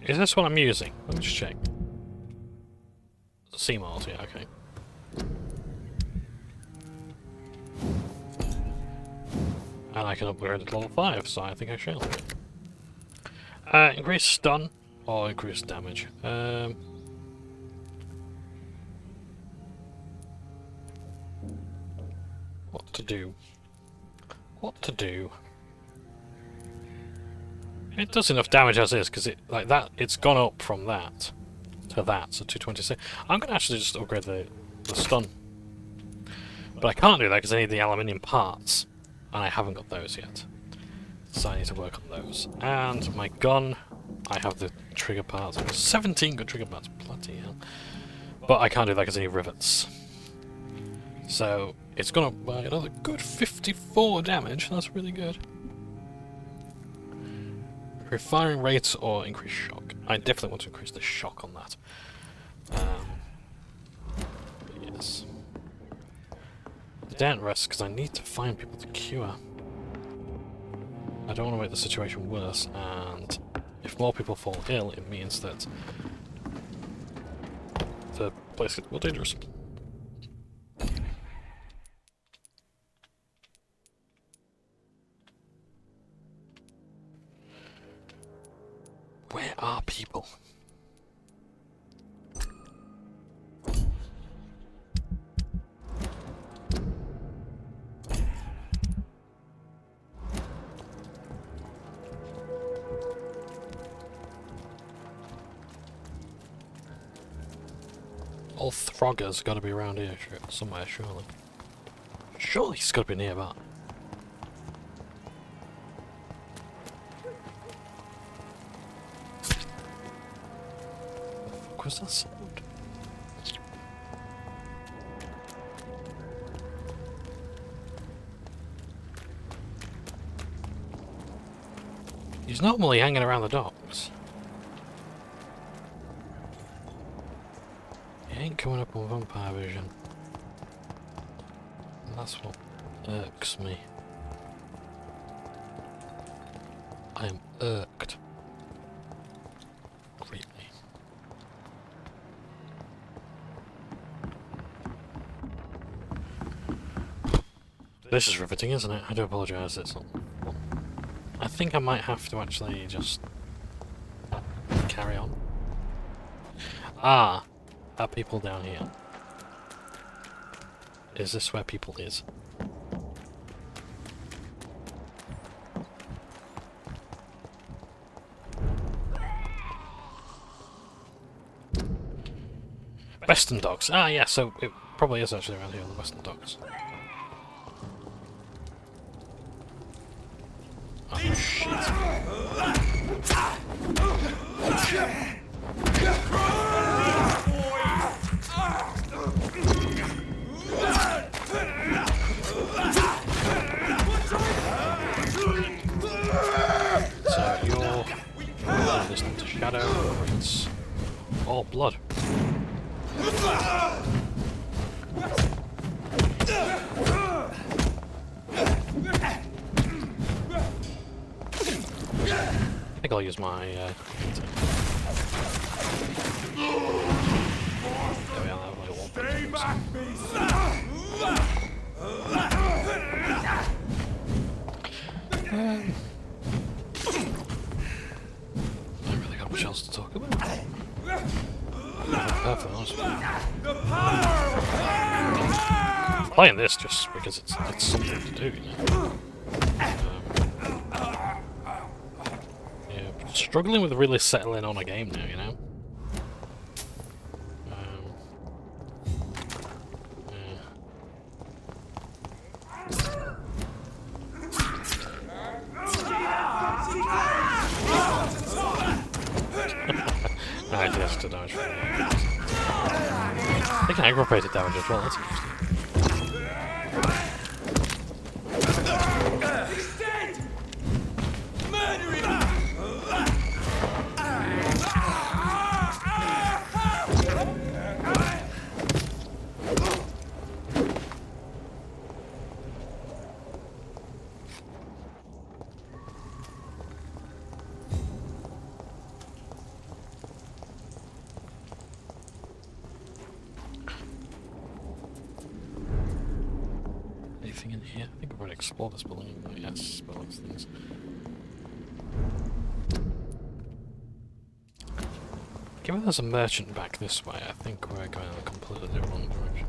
Is this what I'm using? Let me just check. CMARs, yeah, okay. And I can upgrade it to level 5, so I think I shall. Increase stun or increase damage. What to do? What to do? It does enough damage as is, because it's gone up from that to that, so 226. I'm gonna actually just upgrade the stun. But I can't do that because I need the aluminium parts. And I haven't got those yet. So I need to work on those. And my gun, I have the trigger parts. 17 good trigger parts, bloody hell. But I can't do that because I need rivets. So it's gone up by another good 54 damage, that's really good. Increase firing rates or increase shock. I definitely want to increase the shock on that. Yes. I don't rest because I need to find people to cure. I don't want to make the situation worse, and if more people fall ill, it means that the place gets more dangerous. Where are people? All Throgger's got to be around here somewhere, surely. Surely he's got to be nearby. What was that sound? He's normally hanging around the docks. He ain't coming up on Vampire Vision. And that's what irks me. I am irked. Greatly. This is riveting, isn't it? I do apologise, it's not... I think I might have to actually just... carry on. Ah! Are people down here? Is this where people is? Western Docks. Ah, yeah, so it probably is actually around here on the Western Docks. Oh, shit. So you're listening to Shadow, it's all blood. I think I'll use my there we are, that little Stay back, beast! I don't really got much else to talk about. Perfect, honestly. Playing this just because it's something to do, you know. Yeah, struggling with really settling on a game now, you know. I guess to dodge. They can aggravate damage as well, that's interesting. He's dead! Murder him! Anything in here? I think I've already explored this building. Yes, but those things. Given there's a merchant back this way, I think we're going in a completely wrong direction.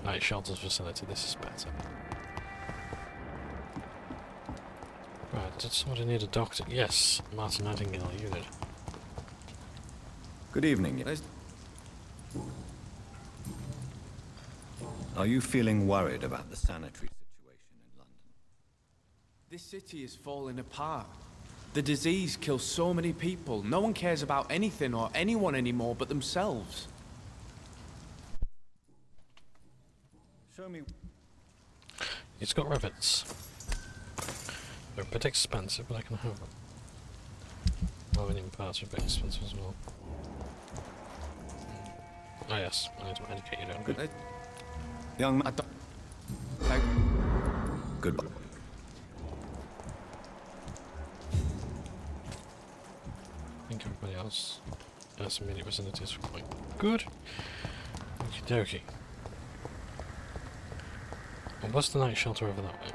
Night shelters vicinity, this is better. Right, did somebody need a doctor? Yes, Martin Nightingale, you did. Good evening. Are you feeling worried about the sanitary situation in London? This city is falling apart. The disease kills so many people. No one cares about anything or anyone anymore but themselves. Show me. It's got rivets. They're a bit expensive, but I can have them. Aluminium parts are a bit expensive as well. Oh yes, I need to educate you down. Good. Young man. Goodbye. I think everybody else in its immediate vicinity is quite good. Okie dokie. Well, what's the night shelter over that way?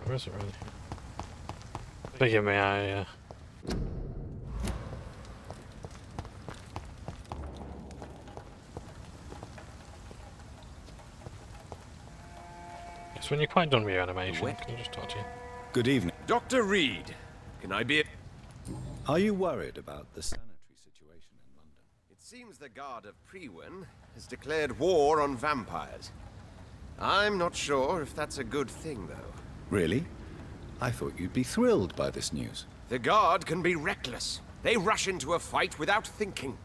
Where is it really? Forgive me, Yes, when you're quite done with your animation, can I just talk to you? Good evening. Dr. Reid, can I be... Are you worried about the sanitary situation in London? It seems the Guard of Priwen has declared war on vampires. I'm not sure if that's a good thing, though. Really? I thought you'd be thrilled by this news. The Guard can be reckless. They rush into a fight without thinking.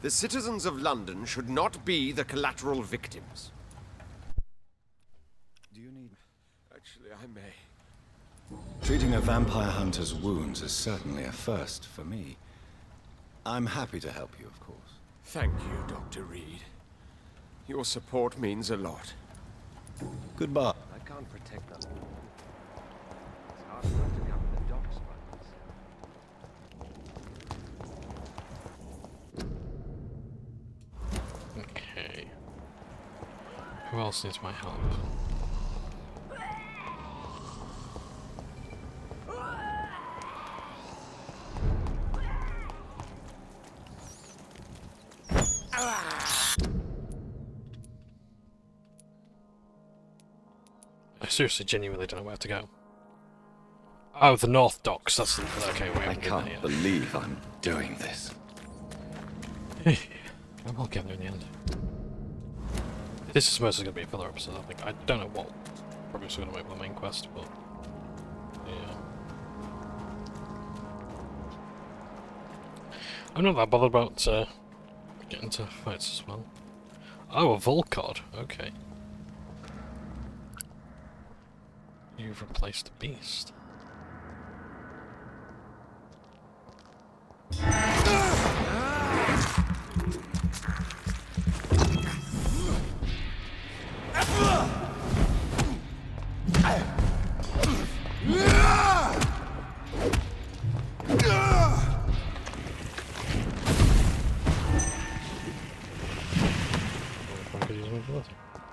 The citizens of London should not be the collateral victims. Do you need... Actually, I may. Treating a vampire hunter's wounds is certainly a first for me. I'm happy to help you, of course. Thank you, Dr. Reid. Your support means a lot. Goodbye. I can't protect them. It's hard enough to cover the docks by myself. Okay. Who else needs my help? I seriously, genuinely don't know where to go. Oh, the North Docks. That's the, okay. We I haven't been there can't yet. believe I'm doing this. I'll get there in the end. This is mostly going to be a filler episode, I think. I don't know what. Probably just going to make the main quest, but yeah. I'm not that bothered about getting into fights as well. Oh, a Volcod. Okay. You've replaced a beast.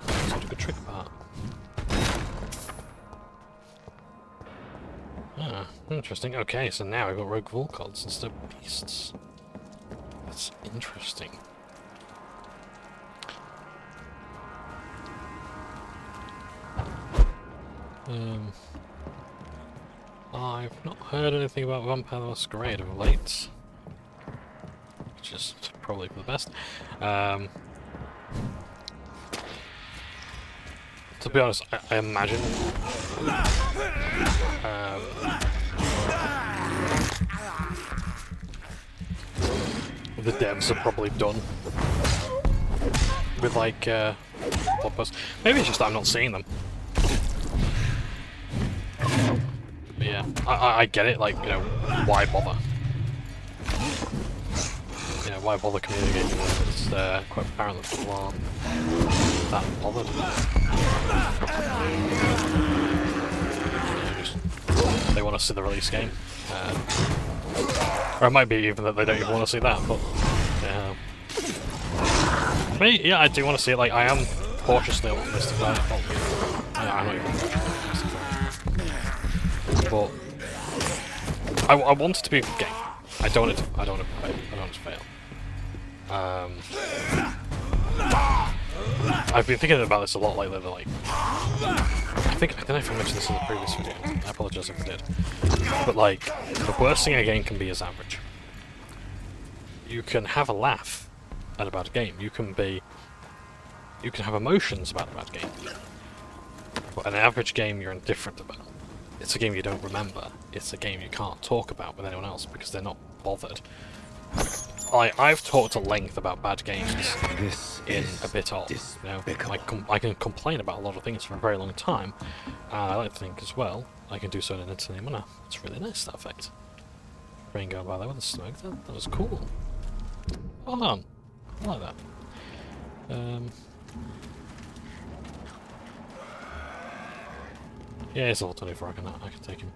Such a good trick part. Ah, interesting. Okay, so now we've got rogue Volcods instead of beasts. That's interesting. I've not heard anything about Vampire the Masquerade of late, which is probably for the best. To be honest, I imagine the devs are probably done with like blockbusters. Maybe it's just that I'm not seeing them. But yeah, I get it. Like, you know, why bother? Yeah, why bother communicating with them? It's quite apparent that people aren't that bothered. They want to see the release game. Or it might be even that they don't even want to see that, but me, yeah, I do want to see it. Like, I am cautiously optimistic about it. I'm not even optimistic about it. But I want it to be a good game. I don't want it to fail. I've been thinking about this a lot lately. Like, I don't know if I mentioned this in the previous video. I apologize if I did. But like, the worst thing a game can be is average. You can have a laugh at a bad game. You can have emotions about a bad game. But an average game you're indifferent about. It's a game you don't remember. It's a game you can't talk about with anyone else because they're not bothered. I've talked at length about bad games in a bit of. You know, I can complain about a lot of things for a very long time, and I like to think as well I can do so in an entertaining manner. It's really nice, that effect. Rain going by there with the smoke. That was cool. Hold on, I like that. Yeah, it's level 24. I can take him.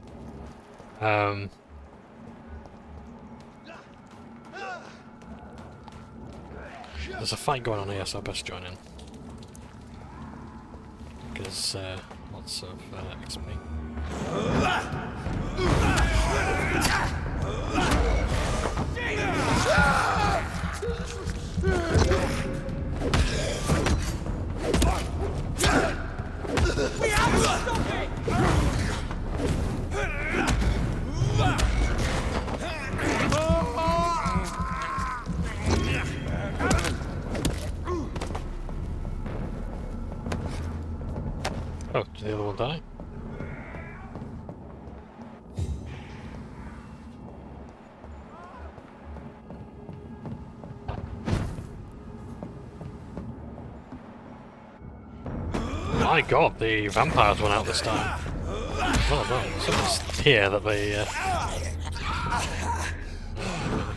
There's a fight going on here, so I best join in. Because lots of XP. We have to stop it! Oh, did the other one die? My god, the vampires went out this time. Well done. Something's here that they...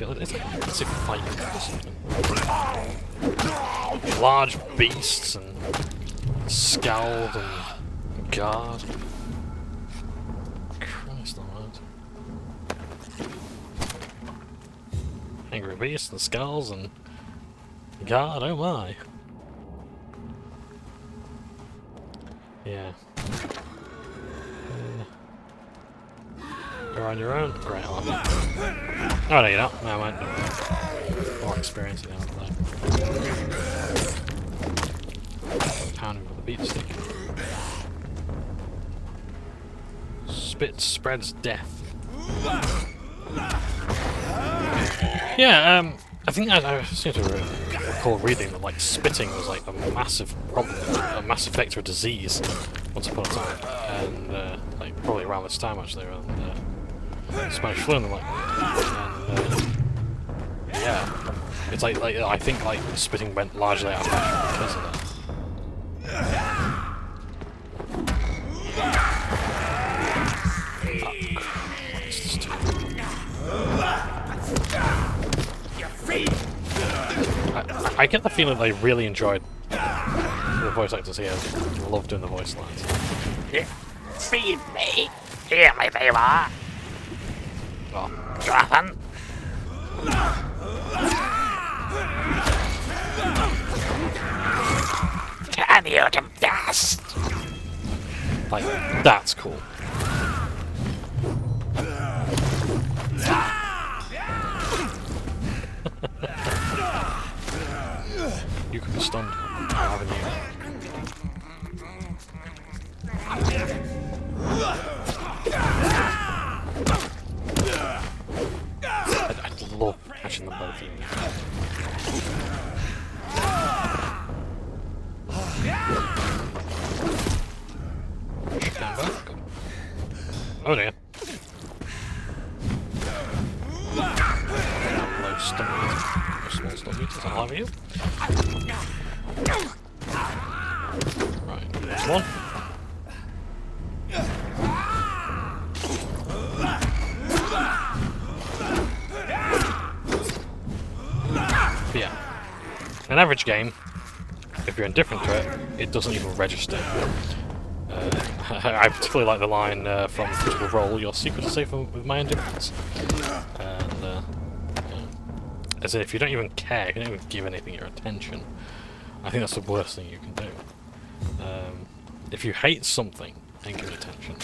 It's a fight or something. Large beasts and scowled and guard. Christ alright. Angry beasts and skulls and guard, oh my. Yeah. You're on your own? Great, oh no, you're not. No, I might. More experience now. Pounding with a beat stick. spit spreads death. Yeah, I think I seem to recall reading that like spitting was like a massive problem, a massive vector of disease once upon a time, and like probably around this time actually, around Spanish flu and like, and yeah, it's like I think like spitting went largely out of fashion because of that. I get the feeling they really enjoyed the voice actors here. Love doing the voice lines. Feed me! Hear me, favor! Oh. Jonathan! Turn you to dust! Like, that's cool. You could be stunned, haven't you? I'd love catching them both in. Oh dear. Low stun meters. Small stun meters, I'll have you. Right, next one. But yeah, an average game, if you're indifferent to it, it doesn't even register. I particularly like the line from Critical Role, "Your secret is safe with my indifference." And, yeah. As if you don't even care, you don't even give anything your attention, I think that's the worst thing you can do. If you hate something and give it attention,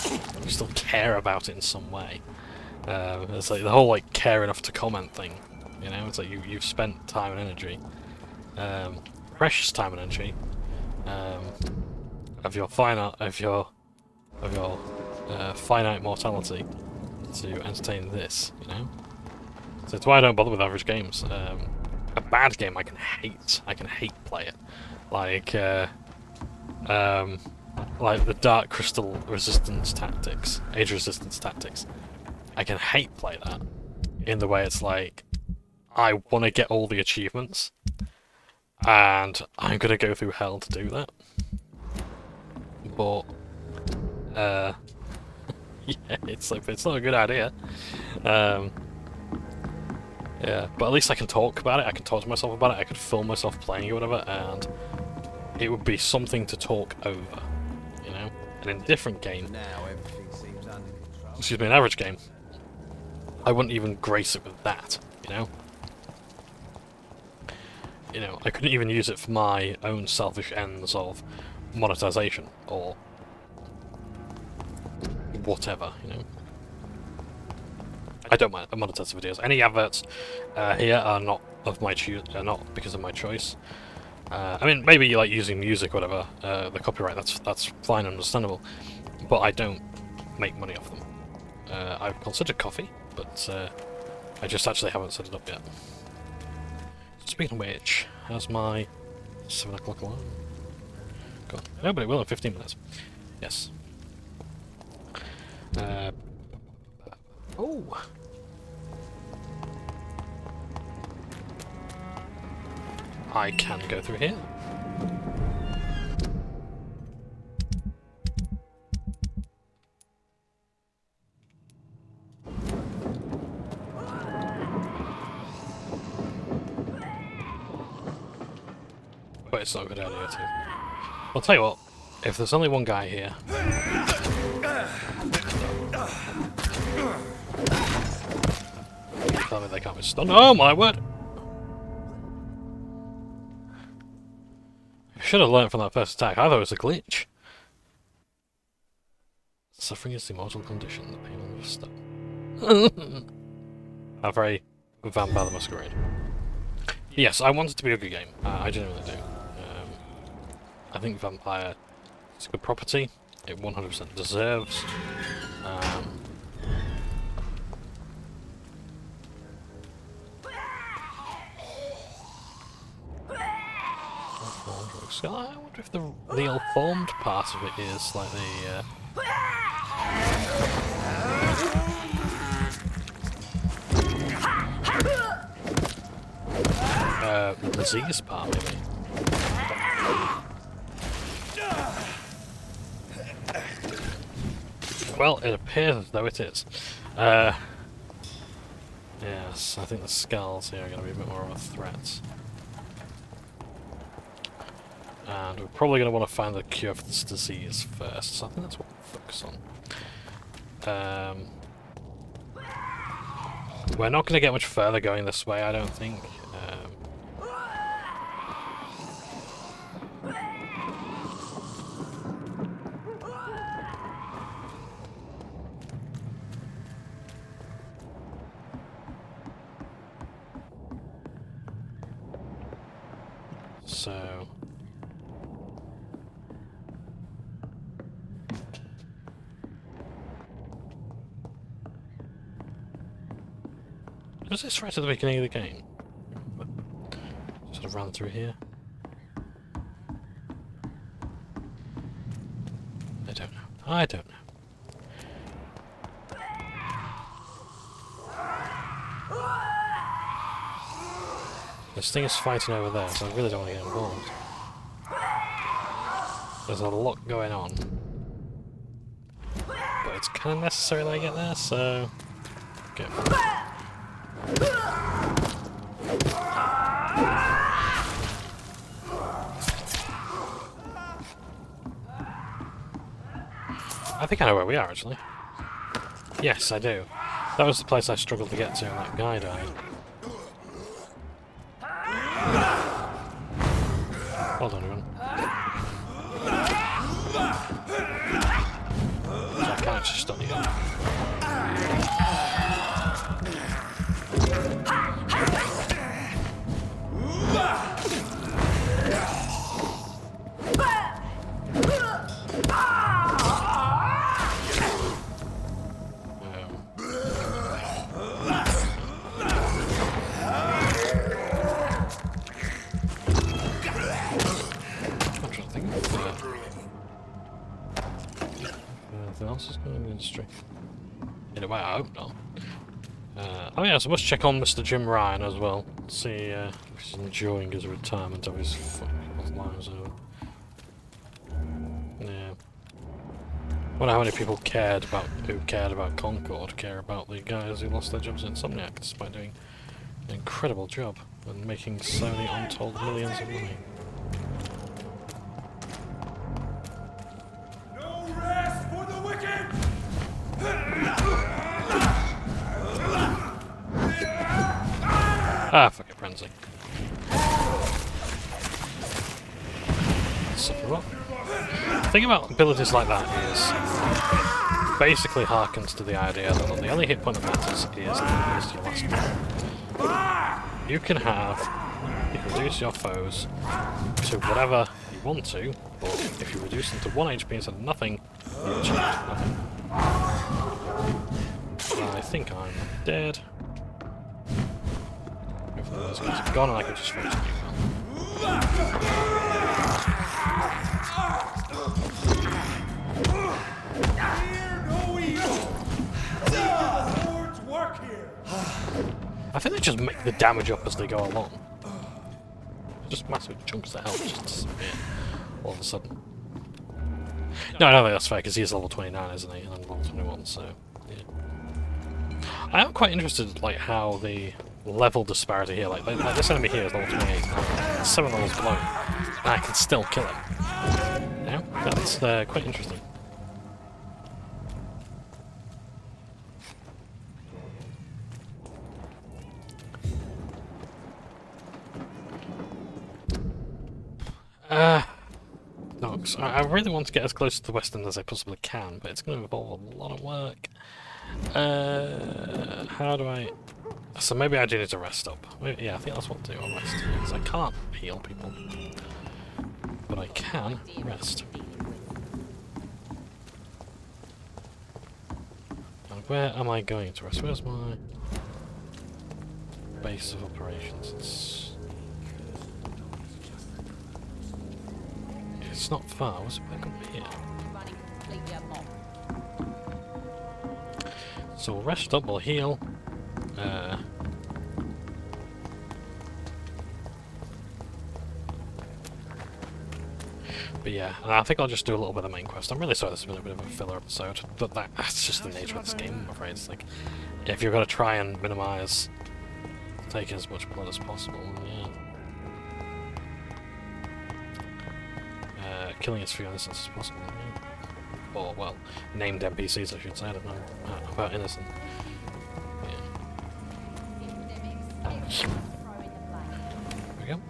you still care about it in some way. It's like the whole like care enough to comment thing, you know. It's like you've spent time and energy, precious time and energy, of your finite mortality to entertain this, you know. So it's why I don't bother with average games. A bad game I can hate play it, like the Dark Crystal resistance tactics, age resistance tactics. I can hate play that in the way it's like I want to get all the achievements, and I'm gonna go through hell to do that. But yeah, it's not a good idea. Yeah, but at least I can talk about it. I can talk to myself about it. I could film myself playing or whatever, and it would be something to talk over, you know. An indifferent game. Now everything seems under control. Excuse me, an average game. I wouldn't even grace it with that, you know. You know, I couldn't even use it for my own selfish ends of monetization or whatever, you know. I don't mind monetize videos. Any adverts here are not of my not because of my choice. I mean, maybe like using music or whatever, the copyright, that's fine and understandable, but I don't make money off them. I've considered coffee, but I just actually haven't set it up yet. Speaking of which, how's my 7 o'clock alarm? God. No, but it will in 15 minutes. Yes. Oh! I can go through here. But it's not a good idea to. I'll tell you what, if there's only one guy here... Tell me they can't be stunned. Oh my word! I should have learned from that first attack. I thought it was a glitch. Suffering is the immortal condition, the pain of stop. A very Vampire the Masquerade. Yes, I want it to be a good game. I genuinely do. I think Vampire is a good property. It 100% deserves So I wonder if the ill-formed part of it is like the disease part, maybe. Well, it appears as though it is. Yes, I think the skulls here are going to be a bit more of a threat. And we're probably going to want to find the cure for this disease first, so I think that's what we'll focus on. We're not going to get much further going this way, I don't think. So... Was this right at the beginning of the game? Sort of run through here? I don't know. I don't know. This thing is fighting over there, so I really don't want to get involved. There's a lot going on. But it's kind of necessary that I get there, so... Go. I think I know where we are, actually. Yes, I do. That was the place I struggled to get to, and that guy died. Hold on, everyone. So I can't just stun you. Anything else is going in the industry? In a way, I hope not. Oh yeah, so I must check on Mr. Jim Ryan as well. See if he's enjoying his retirement of his fucking lives over. Yeah. Wonder how many people who cared about Concord care about the guys who lost their jobs at Insomniac, despite doing an incredible job and making so many untold millions of money. Ah, fuck it, frenzy. Suffer up. The thing about abilities like that is, it basically harkens to the idea that the only hit point that matters is your last one. You can reduce your foes to whatever you want to, but if you reduce them to 1 HP instead of nothing, you achieve nothing. I think I'm dead. Those guys are gone and I can just finish the game. I think they just make the damage up as they go along. Just massive chunks of health just disappear all of a sudden. No, I don't think that's fair because he's level 29, isn't he? And I'm level 21, so yeah. I am quite interested like how the level disparity here, like this enemy here is level 28, and 7 levels below, and I can still kill him. Yeah, that's quite interesting. No, so I really want to get as close to the West End as I possibly can, but it's going to involve a lot of work. How do I... So maybe I do need to rest up. Maybe, yeah, I think that's what I'll do, I'll rest. Because I can't heal people. But I can rest. And where am I going to rest? Where's my base of operations? It's... It's not far. Was it back up here? Running completely amok. So we'll rest up, we'll heal. But yeah, I think I'll just do a little bit of main quest. I'm really sorry this has been a bit of a filler episode, but that's just the nature of this game, I'm afraid. It's like, if you're going to try and minimise taking as much blood as possible, yeah. Killing as few innocents as possible, yeah. Or, well, named NPCs I should say, I don't know about innocent. Yeah. There we go.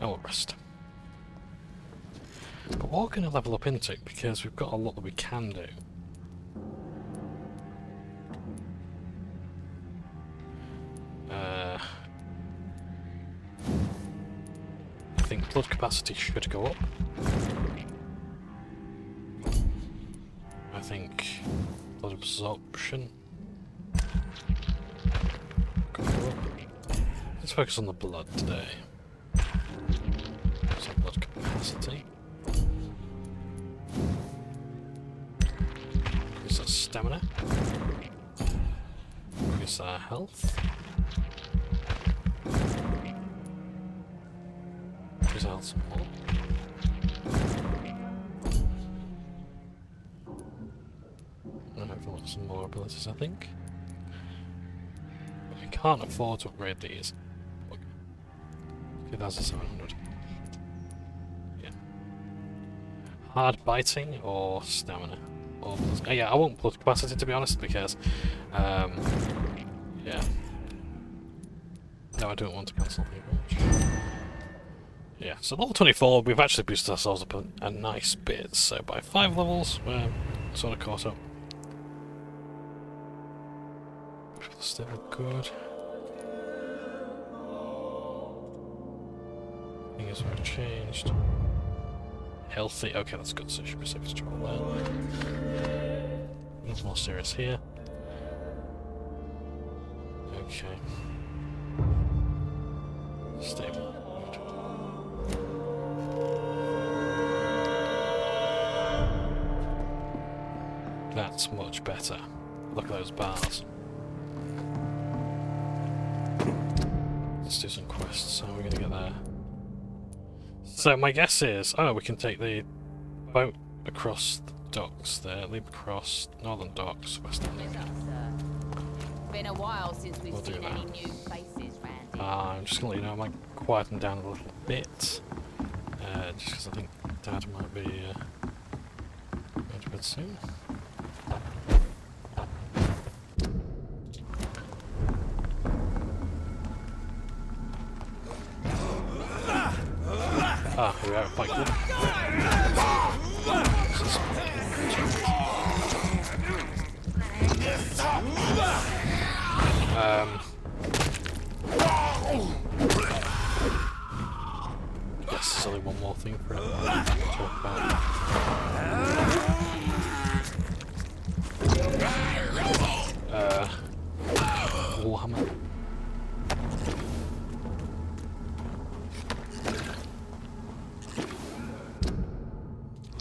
Oh, rest. But what we're going to level up into, because we've got a lot that we can do. I think blood capacity should go up. I think blood absorption go up. Let's focus on the blood today. So blood capacity. Increase our stamina. Increase our health. Increase our health some more. And hopefully some more abilities, I think. But we can't afford to upgrade these. 2,700. Yeah. Hard biting or stamina? Or yeah, I want blood capacity to be honest, because yeah. No, I don't want to cancel people. Yeah, so level 24, we've actually boosted ourselves up a nice bit, so by 5 levels, we're sort of caught up. Still good. Things have changed. Healthy, okay, that's good, so it should be safe to travel there. It's more serious here. Okay. Stable. Good. That's much better. Look at those bars. Let's do some quests. How are we going to get there? So my guess is, oh, we can take the boat across the docks there, leap across northern docks, western. Been a while since we've We'll do seen that. any new faces round here. I'm just gonna let you know I might quieten down a little bit, just because I think Dad might be going to bed soon. Ah, here we are, quite good. Yes, there's only one more thing for him to talk about. Warhammer.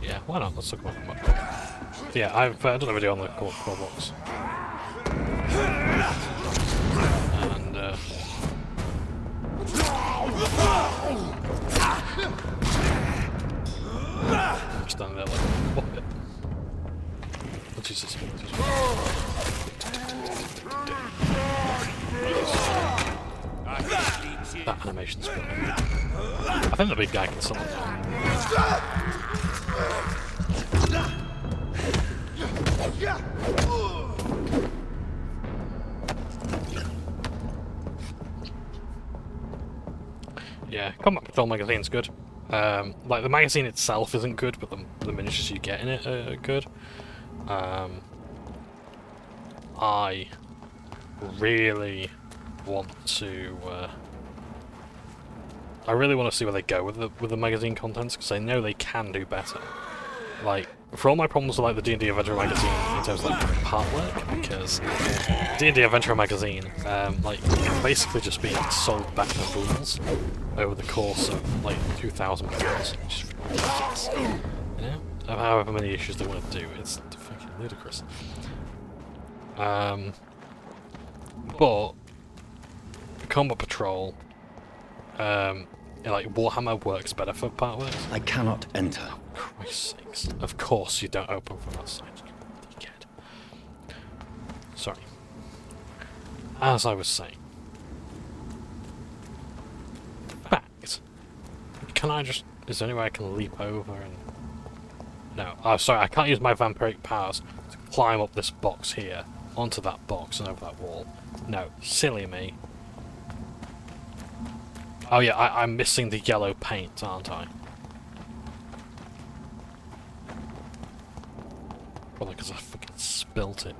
Yeah, why not? Let's talk about that. Yeah, I've done a video on the core box. And I'm standing there like, what? Oh, Jesus. That animation's brilliant. I think the big guy can summon now. Yeah, Combat Patrol magazine's good. Like, the magazine itself isn't good, but the miniatures you get in it are good. I really want to... I really want to see where they go with the magazine contents, because I know they can do better. Like, for all my problems with like the D&D Adventure magazine in terms of like part work, because D&D Adventure magazine, like it's basically just being sold back to fools over the course of like 2,000 pages, which is ridiculous. You know, of however many issues they want to do, it's fucking ludicrous. But Combat Patrol, like Warhammer works better for part work. I cannot enter. Oh, Christ's sakes. Of course you don't open from that side, you dickhead. Sorry. As I was saying. In fact, can I just... Is there any way I can leap over and... No. Oh, sorry, I can't use my vampiric powers to climb up this box here, onto that box and over that wall. No. Silly me. Oh yeah, I'm missing the yellow paint, aren't I? Probably because I fucking spilt it.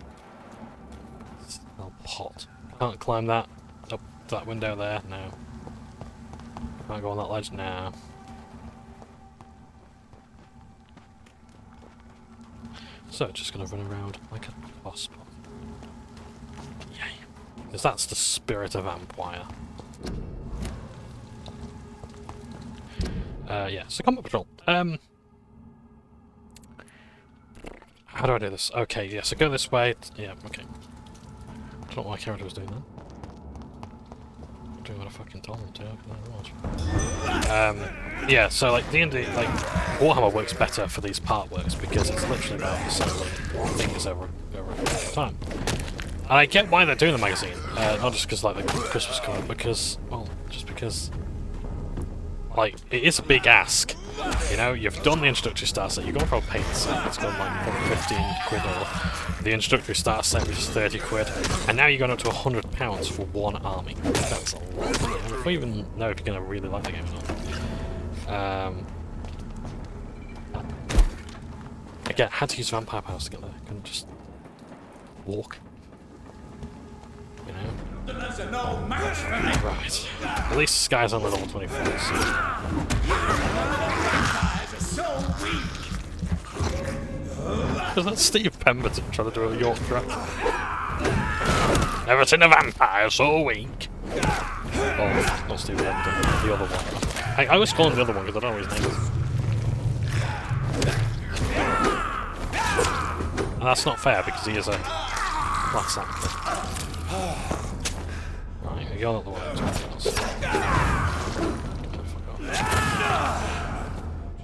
Smell pot. Can't climb that. Up that window there? No. Can't go on that ledge? No. So, just gonna run around like a wasp. Yay. Because that's the spirit of Vampyr. Yeah, so Combat Patrol. How do I do this? Okay, yeah, so go this way. Yeah, okay. I don't know what my character was doing then. Doing what I fucking told him to. Yeah, so like D&D, like Warhammer works better for these part works because it's literally about assembling things over time. And I get why they're doing the magazine, not just because like the Christmas card, because, well, just because. Like, it is a big ask, you know, you've done the introductory start set, you've gone for a paint set, it's gone like probably 15 quid or the introductory start set which is 30 quid, and now you're going up to £100 for one army. That's a lot, you know, before you even know if you're going to really like the game or not. Again, I had to use vampire powers to get there, I couldn't just walk, you know. Right. At least this guy's on level 24. Is that Steve Pemberton trying to do a York track? Never seen a vampire so weak. Oh, not Steve Pemberton, the other one. I always call him the other one because I don't know what his name is. And that's not fair because he is a class actor. You're not the one who's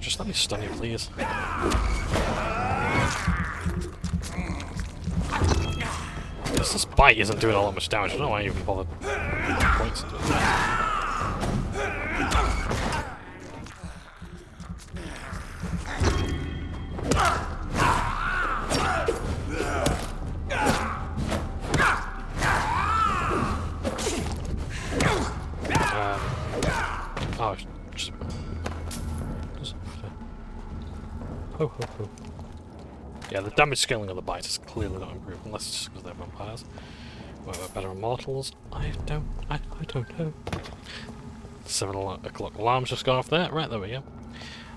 just let me stun you, please. This bite isn't doing all that much damage. I don't know why I even bothered points into it. Ho ho ho. Yeah, the damage scaling of the bite is clearly not improved, unless it's just because they're vampires. Whether better immortals, I don't know. 7 o'clock alarm's just gone off there. Right, there we go.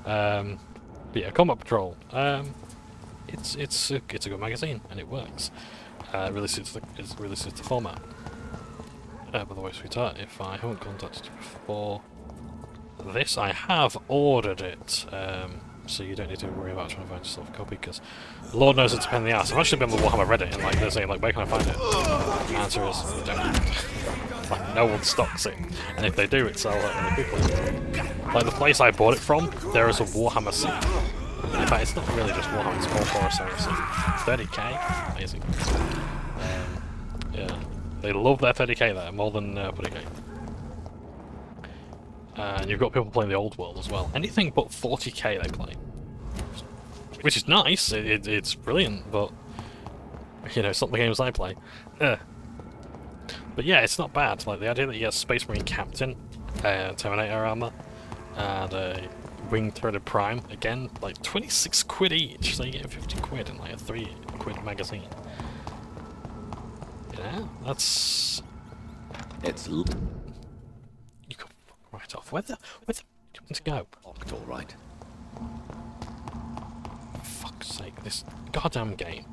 But yeah, Combat Patrol. It's a good magazine and it works. It really suits the format. By the way, sweetheart, if I haven't contacted you before this, I have ordered it. So you don't need to worry about trying to find yourself a copy, because Lord knows it's a pain in the ass. I've actually been on the Warhammer Reddit and like they're saying like, where can I find it? The answer is you don't. Like no one stocks it, and if they do, it's all like many people. Like the place I bought it from, there is a Warhammer scene. In fact, it's not really just Warhammer; it's more Forest Area scene. 30k, amazing. Yeah, they love their 30k there more than 40k. And you've got people playing the old world as well. Anything but 40k they play. Which is nice, it's brilliant, but you know, it's not the games I play. But yeah, it's not bad. Like the idea that you get Space Marine Captain, Terminator armor, and a Wing-Threaded Prime, again, like 26 quid each, so you get 50 quid in like a 3 quid magazine. Yeah, that's... It's... You can fuck right off. Where the do you want to go? Locked, all right. For fuck's sake, this goddamn game.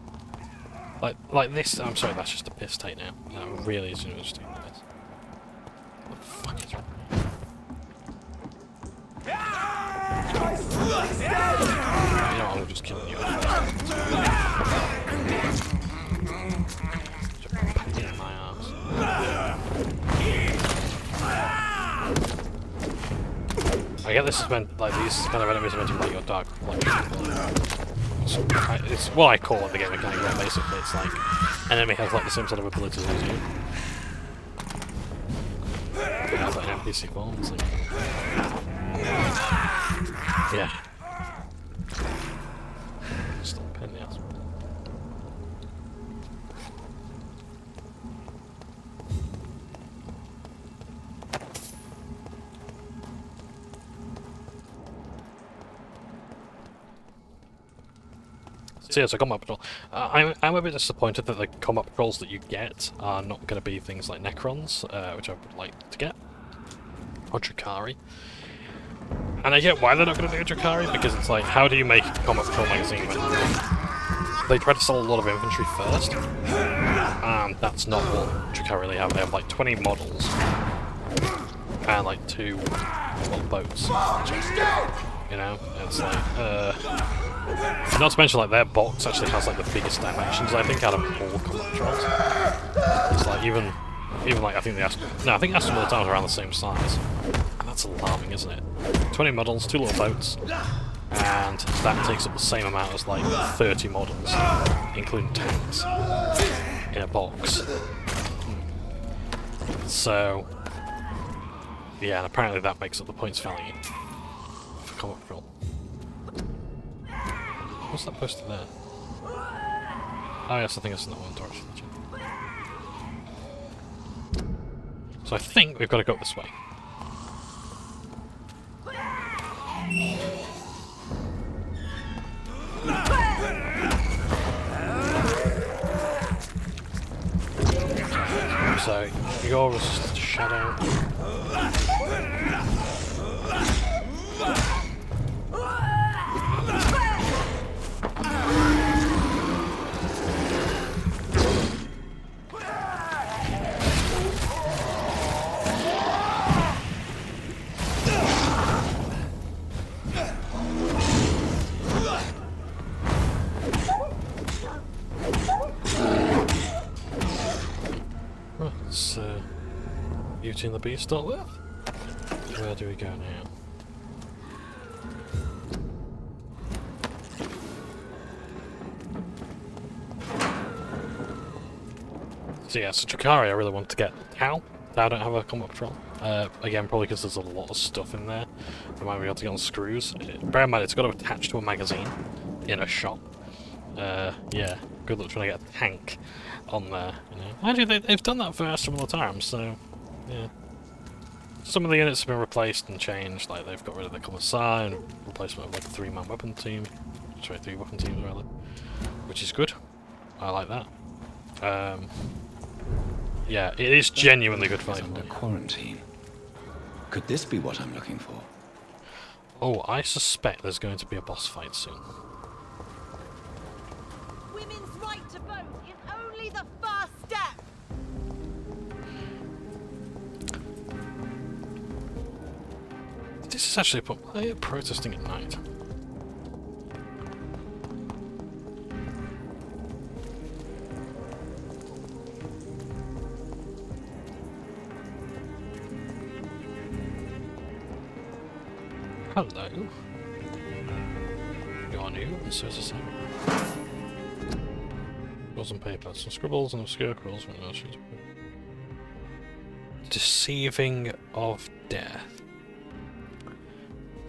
Like this. I'm sorry, that's just a piss take now. That really is just doing this. What the fuck is wrong? You know, I'm just killing you. Just in my arms. I get this is meant, like, these kind of enemies are meant to be like your dark reflection. So, it's what I call it the game mechanic, where basically it's like an enemy has like the same sort of abilities as you. It has like an NPC form, it's like... Yeah. Just a pain in the ass. So yeah, so combat patrol. I'm a bit disappointed that the combat patrols that you get are not going to be things like Necrons, which I would like to get, or Drakari. And I get why they're not going to do Drakari, because it's like, how do you make a combat patrol magazine when they try to sell a lot of infantry first? And that's not what Drakari really have. They have like 20 models and like 2 boats. You know, it's like, not to mention like their box actually has like the biggest dimensions I think out of all combat patrols. It's like even like I think the Aston Militaire is around the same size, and that's alarming, isn't it? 20 models, 2 little boats, and that takes up the same amount as like 30 models, including tanks, in a box. So yeah, and apparently that makes up the points value for combat patrol. What's that poster there? Oh yes, I think it's in that one torch. So I think we've got to go this way. So you're resistant to shadow. It's Beauty and the Beast start with. Where do we go now? So yeah, so Drakari I really want to get now. I don't have a combat patrol. Again, probably because there's a lot of stuff in there. I might be able to get on screws. Bear in mind, it's got to attach to a magazine in a shop. Yeah, good luck trying to get a tank on there. You know, actually they've done that for Aston Militarum, so yeah. Some of the units have been replaced and changed. Like they've got rid of the Commissar and replacement of like a 3-man weapon team. Sorry, 3 weapon teams rather, which is good. I like that. Yeah, it is genuinely good fight. Under quarantine. Could this be what I'm looking for? Oh, I suspect there's going to be a boss fight soon. Women's right to vote is only the first step. This is actually why are you protesting at night? Hello. You're new, and so is the same. Scrolls and paper. Some scribbles and obscure scrolls. Deceiving of Death.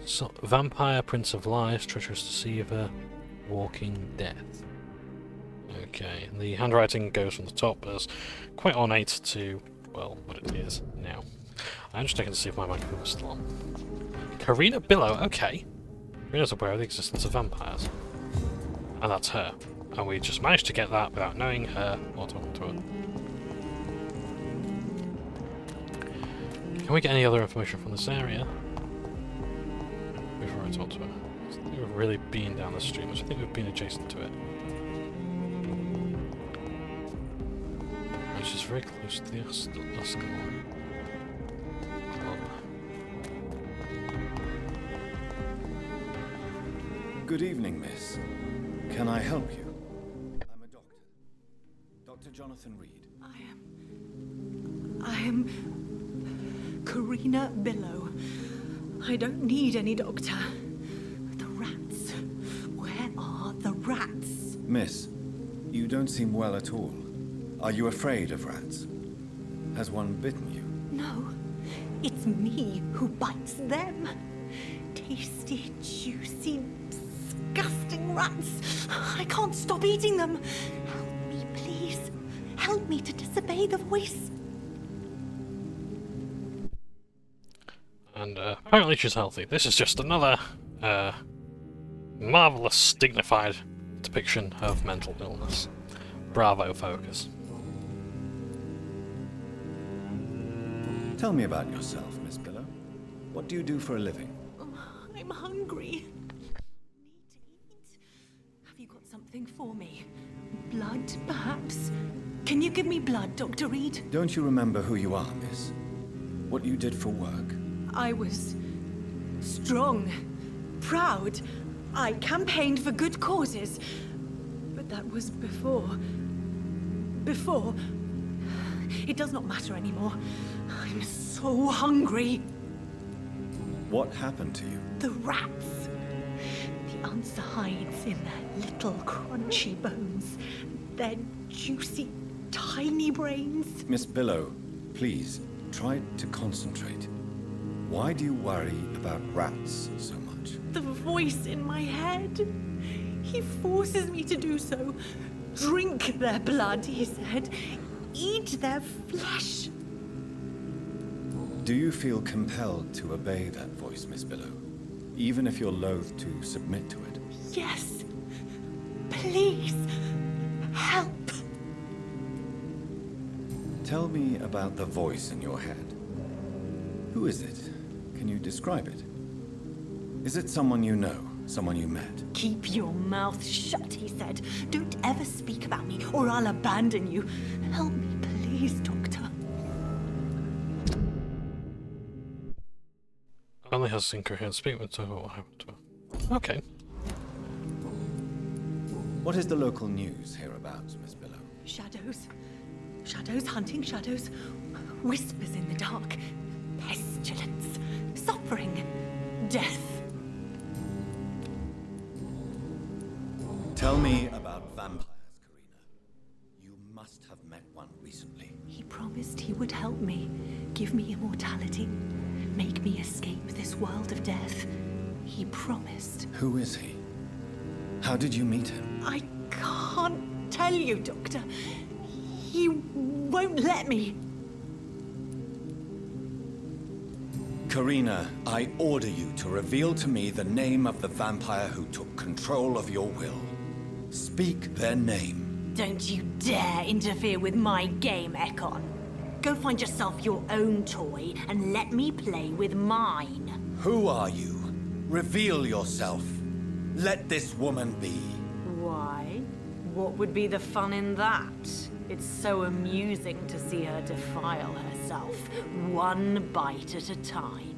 So, Vampire, Prince of Lies, Treacherous Deceiver, Walking Death. Okay, the handwriting goes from the top as quite ornate to, well, what it is now. I'm just checking to see if my microphone is still on. Karina Billow, okay. Karina's aware of the existence of vampires. And that's her. And we just managed to get that without knowing her or talking to her. Can we get any other information from this area? Before I talk to her. We've really been down the stream, which I think we've been adjacent to it. Which is very close to the Ascalon Club. Good evening, miss. Can I help you? I'm a doctor. Dr. Jonathan Reid. I am Karina Billow. I don't need any doctor. The rats. Where are the rats? Miss, you don't seem well at all. Are you afraid of rats? Has one bitten you? No, it's me who bites them. Tasty, juicy, disgusting rats. I can't stop eating them. Help me, please. Help me to disobey the voice. And apparently she's healthy. This is just another marvelous, dignified depiction of mental illness. Bravo, Focus. Tell me about yourself, Miss Billow. What do you do for a living? I'm hungry. Need to eat. Have you got something for me? Blood, perhaps? Can you give me blood, Dr. Reid? Don't you remember who you are, miss? What you did for work? I was strong, proud. I campaigned for good causes. But that was before. Before. It does not matter anymore. I'm so hungry. What happened to you? The rats. The answer hides in their little crunchy bones. Their juicy, tiny brains. Miss Billow, please, try to concentrate. Why do you worry about rats so much? The voice in my head. He forces me to do so. Drink their blood, he said. Eat their flesh. Do you feel compelled to obey that voice, Miss Billow? Even if you're loath to submit to it? Yes. Please. Help. Tell me about the voice in your head. Who is it? Can you describe it? Is it someone you know? Someone you met? Keep your mouth shut, he said. Don't ever speak about me, or I'll abandon you. Help me, please, Doctor. Only has incoherent speak with what happened to her. Okay. What is the local news hereabouts, Miss Billow? Shadows. Shadows hunting shadows. Whispers in the dark. Pestilence. Suffering. Death. Tell me about vampires, Karina. You must have met one recently. He promised he would help me. Give me immortality. Make me escape this world of death. He promised. Who is he? How did you meet him? I can't tell you, Doctor. He won't let me. Karina, I order you to reveal to me the name of the vampire who took control of your will. Speak their name. Don't you dare interfere with my game, Ekon. Go find yourself your own toy and let me play with mine. Who are you? Reveal yourself. Let this woman be. Why? What would be the fun in that? It's so amusing to see her defile herself, one bite at a time.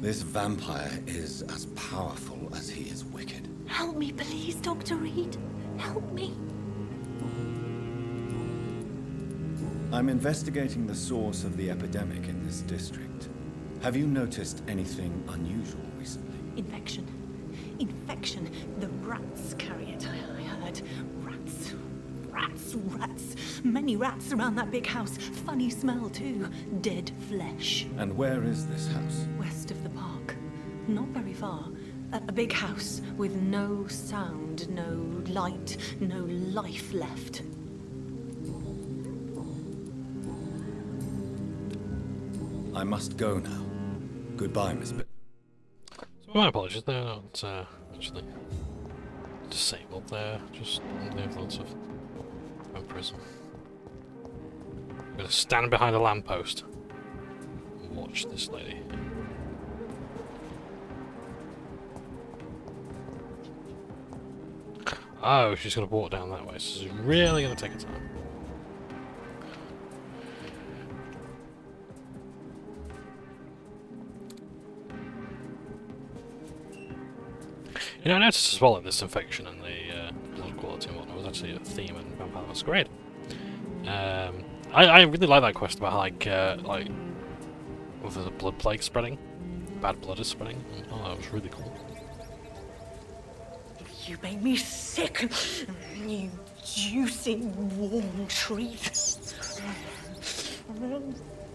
This vampire is as powerful as he is wicked. Help me, please, Dr. Reid. Help me. I'm investigating the source of the epidemic in this district. Have you noticed anything unusual recently? Infection. Infection. The rats carry it, I heard. Rats. Rats, rats. Many rats around that big house. Funny smell, too. Dead flesh. And where is this house? West of the park. Not very far. A big house with no sound, no light, no life left. I must go now. Goodbye, Miss Bit. So my apologies, they're not actually disabled, they're just on the influence of vampirism. I'm gonna stand behind a lamppost and watch this lady. Oh, she's going to walk down that way, so she's really going to take her time. You know, I noticed as well that this infection and the blood quality and whatnot was actually a theme in Vampire Masquerade. I really like that quest about like with the blood plague spreading, bad blood is spreading. Oh, that was really cool. You made me sick, you juicy warm treat.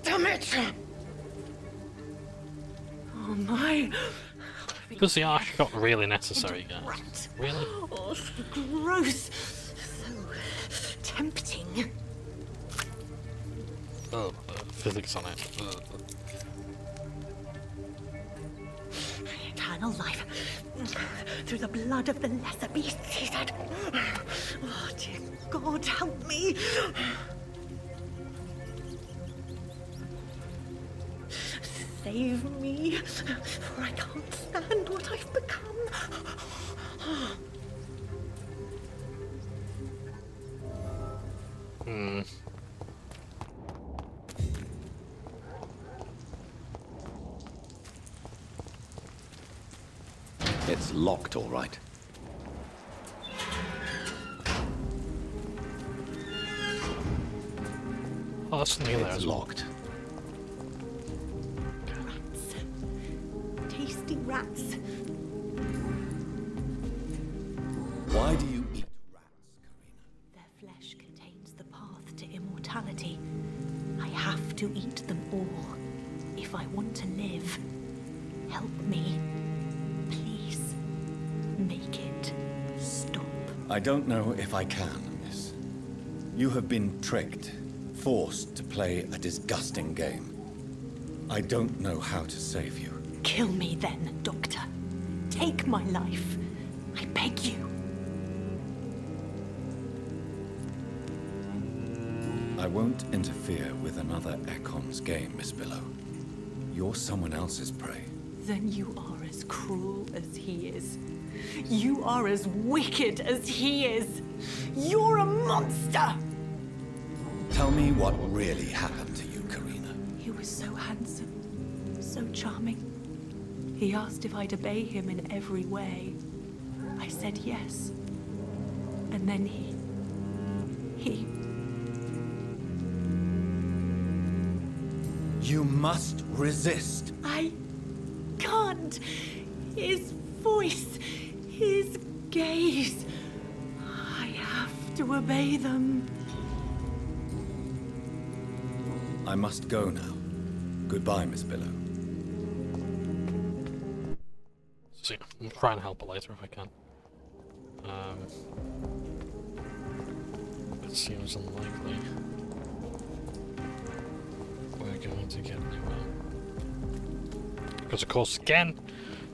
Damn it! Oh my! Because the arch got really necessary, guys. Really? Oh, so gross. So tempting. Oh, physics on it. Eternal life. Through the blood of the lesser beasts, he said. Oh, dear God, help me. Save me, for I can't stand what I've become. It's locked, all right. Oh, that's something in there as well. Locked. Rats. Tasty rats. Why do you eat rats, Karina? Their flesh contains the path to immortality. I have to eat them all if I want to live. Help me. Please. Make it stop. I don't know if I can, miss. You have been tricked, forced to play a disgusting game. I don't know how to save you. Kill me then, Doctor. Take my life. I beg you. I won't interfere with another Ekon's game, Miss Billow. You're someone else's prey. Then you are as cruel as he is. You are as wicked as he is. You're a monster! Tell me what really happened to you, Karina. He was so handsome, so charming. He asked if I'd obey him in every way. I said yes. And then he... You must resist. I can't. His voice, his gaze. I have to obey them. I must go now. Goodbye, Miss Billow. See, I'll try and help her later if I can. It seems unlikely we're going to get anywhere. Because of course, again,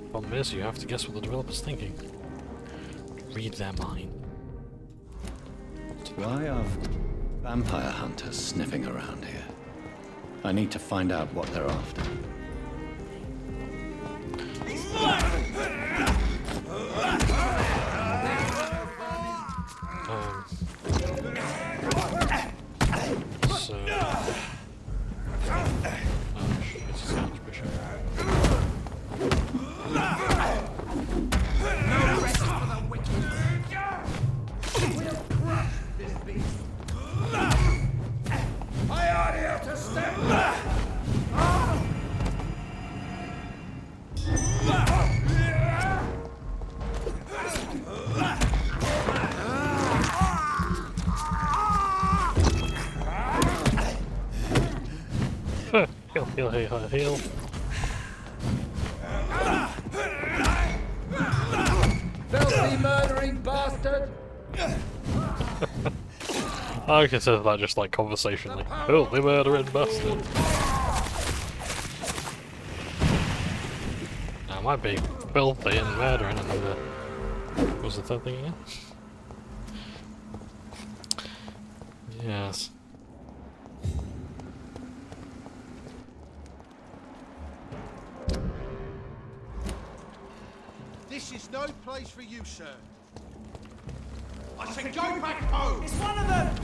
the problem is you have to guess what the developer's thinking. Read their mind. Why are vampire hunters sniffing around here? I need to find out what they're after. Heal. Filthy murdering bastard! I consider that just like conversationally. Filthy murdering bastard. Now, it might be filthy and murdering and what was the third thing again? Yes. This is no place for you, sir. I said go back home! It's one of them!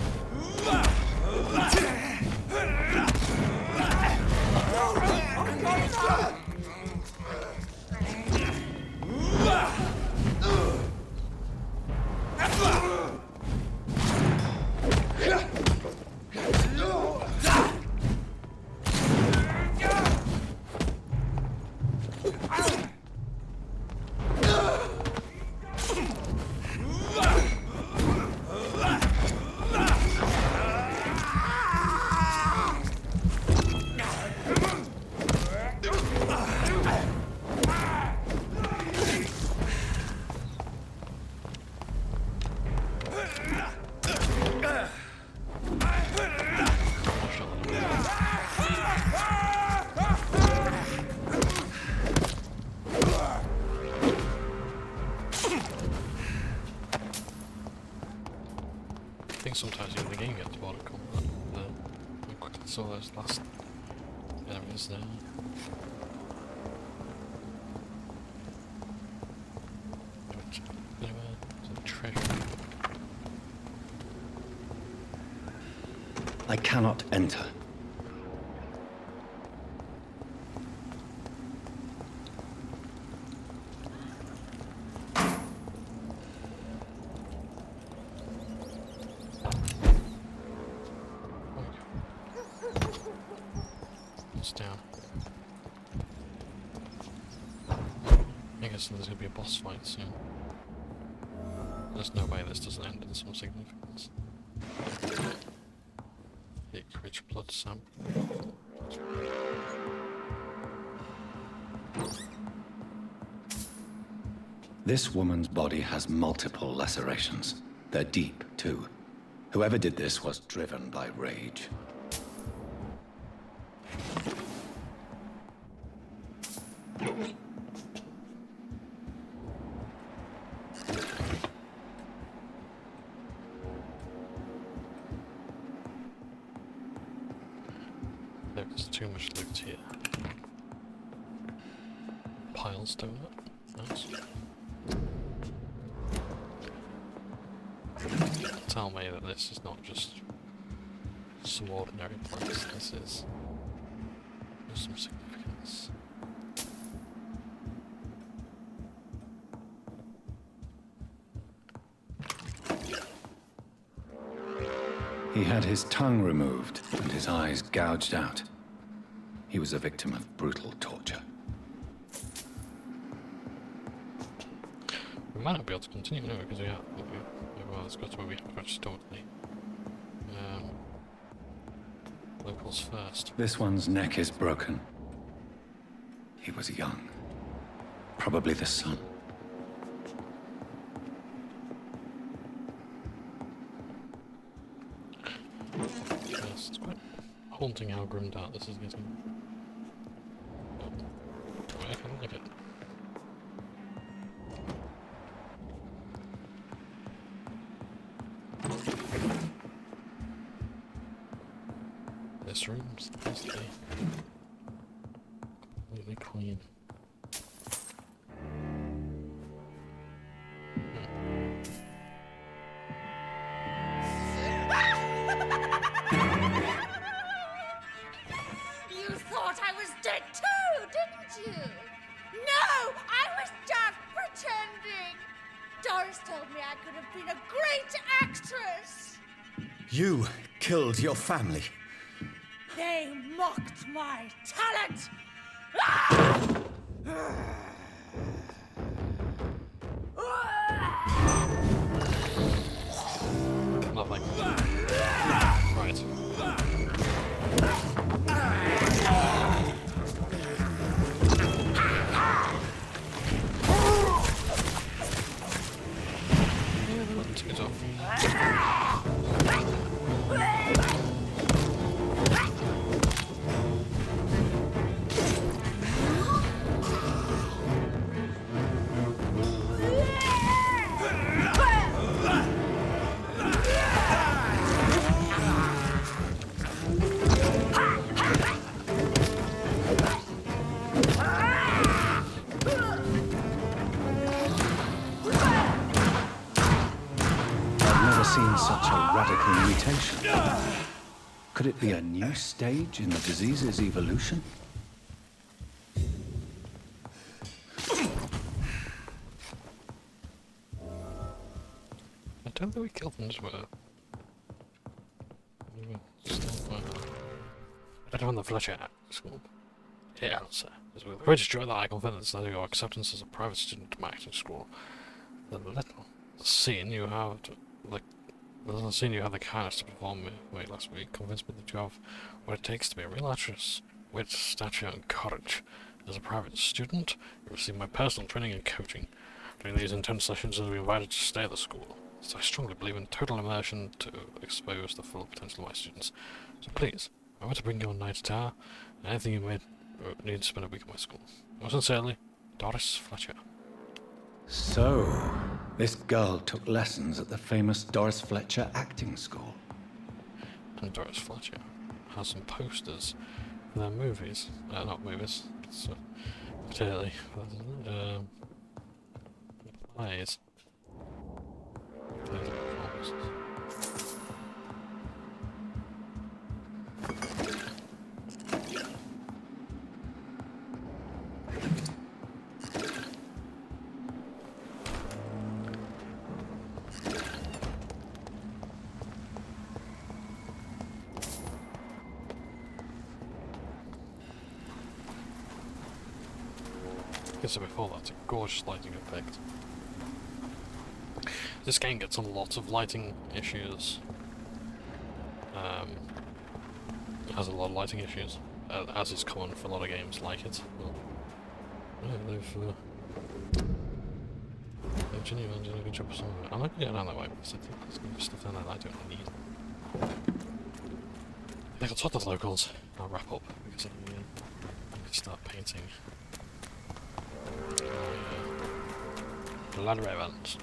I think sometimes even the game gets bored of combat. I quickly saw those last areas there. Anywhere, there's a treasure. I cannot enter. It's down. I guess there's gonna be a boss fight soon. There's no way this doesn't end in some significance. Rich blood sample. This woman's body has multiple lacerations. They're deep, too. Whoever did this was driven by rage. There's too much loot here. Piles doing it. Nice. Tell me that this is not just some ordinary place. This is there's some significance. He had his tongue removed and his eyes gouged out. He was a victim of brutal torture. We might not be able to continue now because well, let's go to where we have just totally locals first. This one's neck is broken. He was young. Probably the son. Yes, it's quite haunting how grimmed out this is getting. I can like it. This room's completely clean. You thought I was dead too, didn't you? No, I was just pretending. Doris told me I could have been a great actress. You killed your family. They mocked my talent. Not like right. radical mutation. Could it be a new stage in the disease's evolution? I don't think we killed them, just were. I don't want the Fletcher school. Yeah, sir. It's with greatest joy that I confess that your acceptance as a private student to my acting school. The little scene you have, the kindness to perform with me last week convinced me that you have what it takes to be a real actress. Wit, stature, and courage. As a private student, you receive my personal training and coaching. During these intense sessions, you'll be invited to stay at the school. So I strongly believe in total immersion to expose the full potential of my students. So please, I want to bring you on Night Tower, and anything you may need to spend a week at my school. Most sincerely, Doris Fletcher. So, this girl took lessons at the famous Doris Fletcher acting school. And Doris Fletcher has some posters for their movies. Not movies, so particularly plays. So before that's a gorgeous lighting effect. This game gets a lot of lighting issues. It has a lot of lighting issues, as is common for a lot of games like it. Well, yeah, they've genuinely done a good job of some of it. I'm not going to go down that way because I think there's going to be stuff down there that I don't need. I think I'll talk to the locals. I'll wrap up because I can start painting. Blood ravens.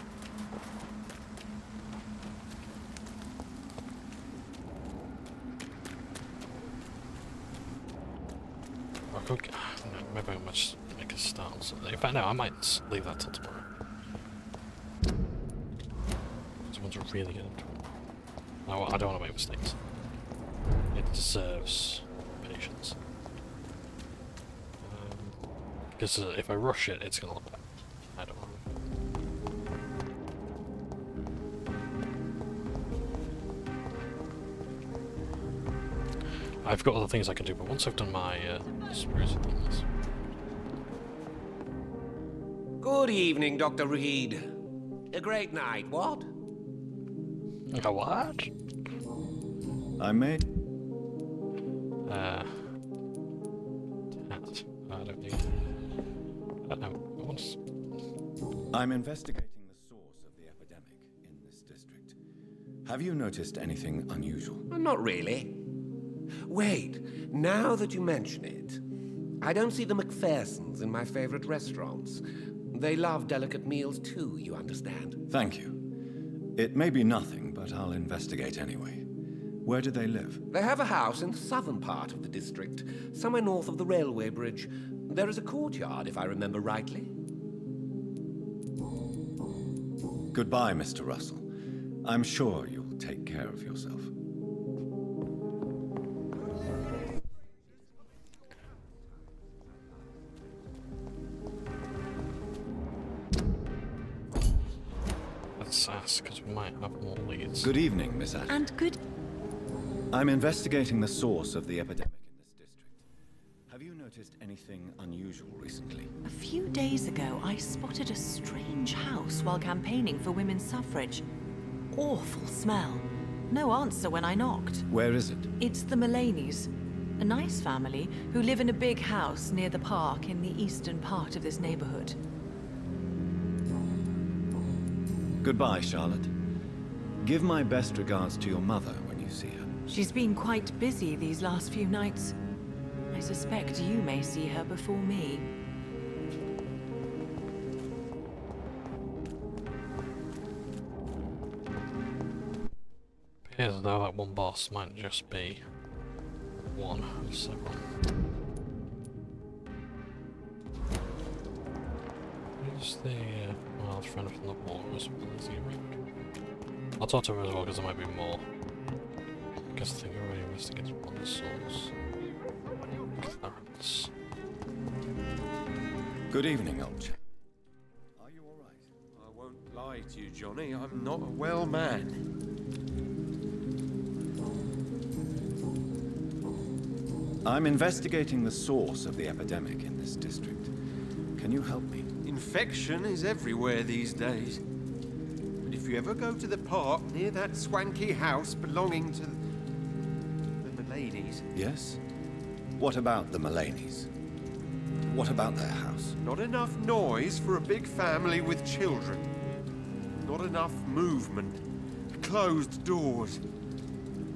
I could, maybe I must make a start on something. In fact, no, I might leave that till tomorrow. I want to really get into it. No, I don't want to make mistakes. It deserves patience. Because if I rush it, it's going to look bad. I don't want to. I've got other things I can do, but once I've done my spruce things. Good evening, Dr. Reid. A great night, what? A what? I may. Tat. I don't need. I don't know. I'm investigating the source of the epidemic in this district. Have you noticed anything unusual? Not really. Wait, now that you mention it, I don't see the McPhersons in my favorite restaurants. They love delicate meals too, you understand. Thank you. It may be nothing, but I'll investigate anyway. Where do they live? They have a house in the southern part of the district, somewhere north of the railway bridge. There is a courtyard, if I remember rightly. Goodbye, Mr. Russell. I'm sure you'll take care of yourself. Let's ask, because we might have more leads. Good evening, Miss Ashton. And good... I'm investigating the source of the epidemic in this district. Have you noticed anything unusual recently? A few days ago, I spotted a strange house while campaigning for women's suffrage. Awful smell. No answer when I knocked. Where is it? It's the Mullaneys, a nice family who live in a big house near the park in the eastern part of this neighborhood. Goodbye, Charlotte. Give my best regards to your mother when you see her. She's been quite busy these last few nights. I suspect you may see her before me. Appears as though that one boss might just be one of several. Who's the wild friend from the war as well as the road? I'll talk to her as well because there might be more. I guess I think I already investigated one of the souls. Clarence. Good evening, old chap. Are you all right? I won't lie to you, Johnny. I'm not a well man. I'm investigating the source of the epidemic in this district. Can you help me? Infection is everywhere these days. But if you ever go to the park near that swanky house belonging to the Mullaneys... Yes? What about the Mullaneys? What about their house? Not enough noise for a big family with children. Not enough movement. Closed doors.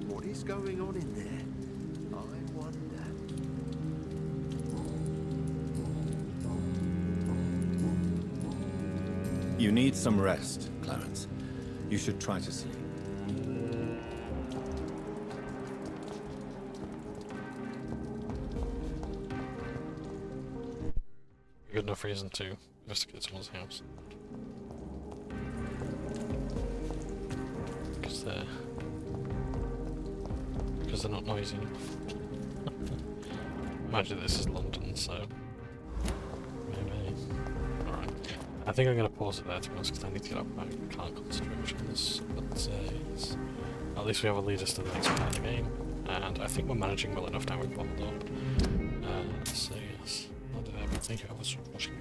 What is going on in there? I wonder. You need some rest, Clarence. You should try to sleep. Good enough reason to investigate someone's house. Because they're not noisy enough. Imagine this is London, so maybe. Alright. I think I'm going to pause it there, to be honest, because I need to get up. I can't concentrate much on this. But yes. At least we have a lead us to the next part of the game. And I think we're managing well enough now we've leveled up. So yes. Thank you ever so much for watching.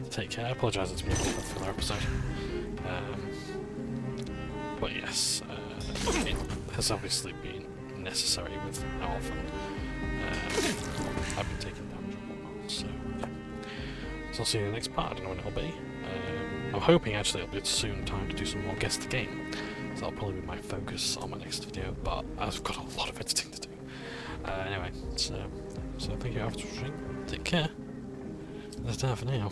Take care. I apologise, it's been a bit of a filler episode. But yes, it has obviously been necessary with how often I've been taking damage and whatnot. So yeah. So I'll see you in the next part. I don't know when it'll be. I'm hoping actually it'll be soon time to do some more guess the game. So that'll probably be my focus on my next video. But I've got a lot of editing to do. Anyway, so thank you ever so much for watching. Take care. That's time for now.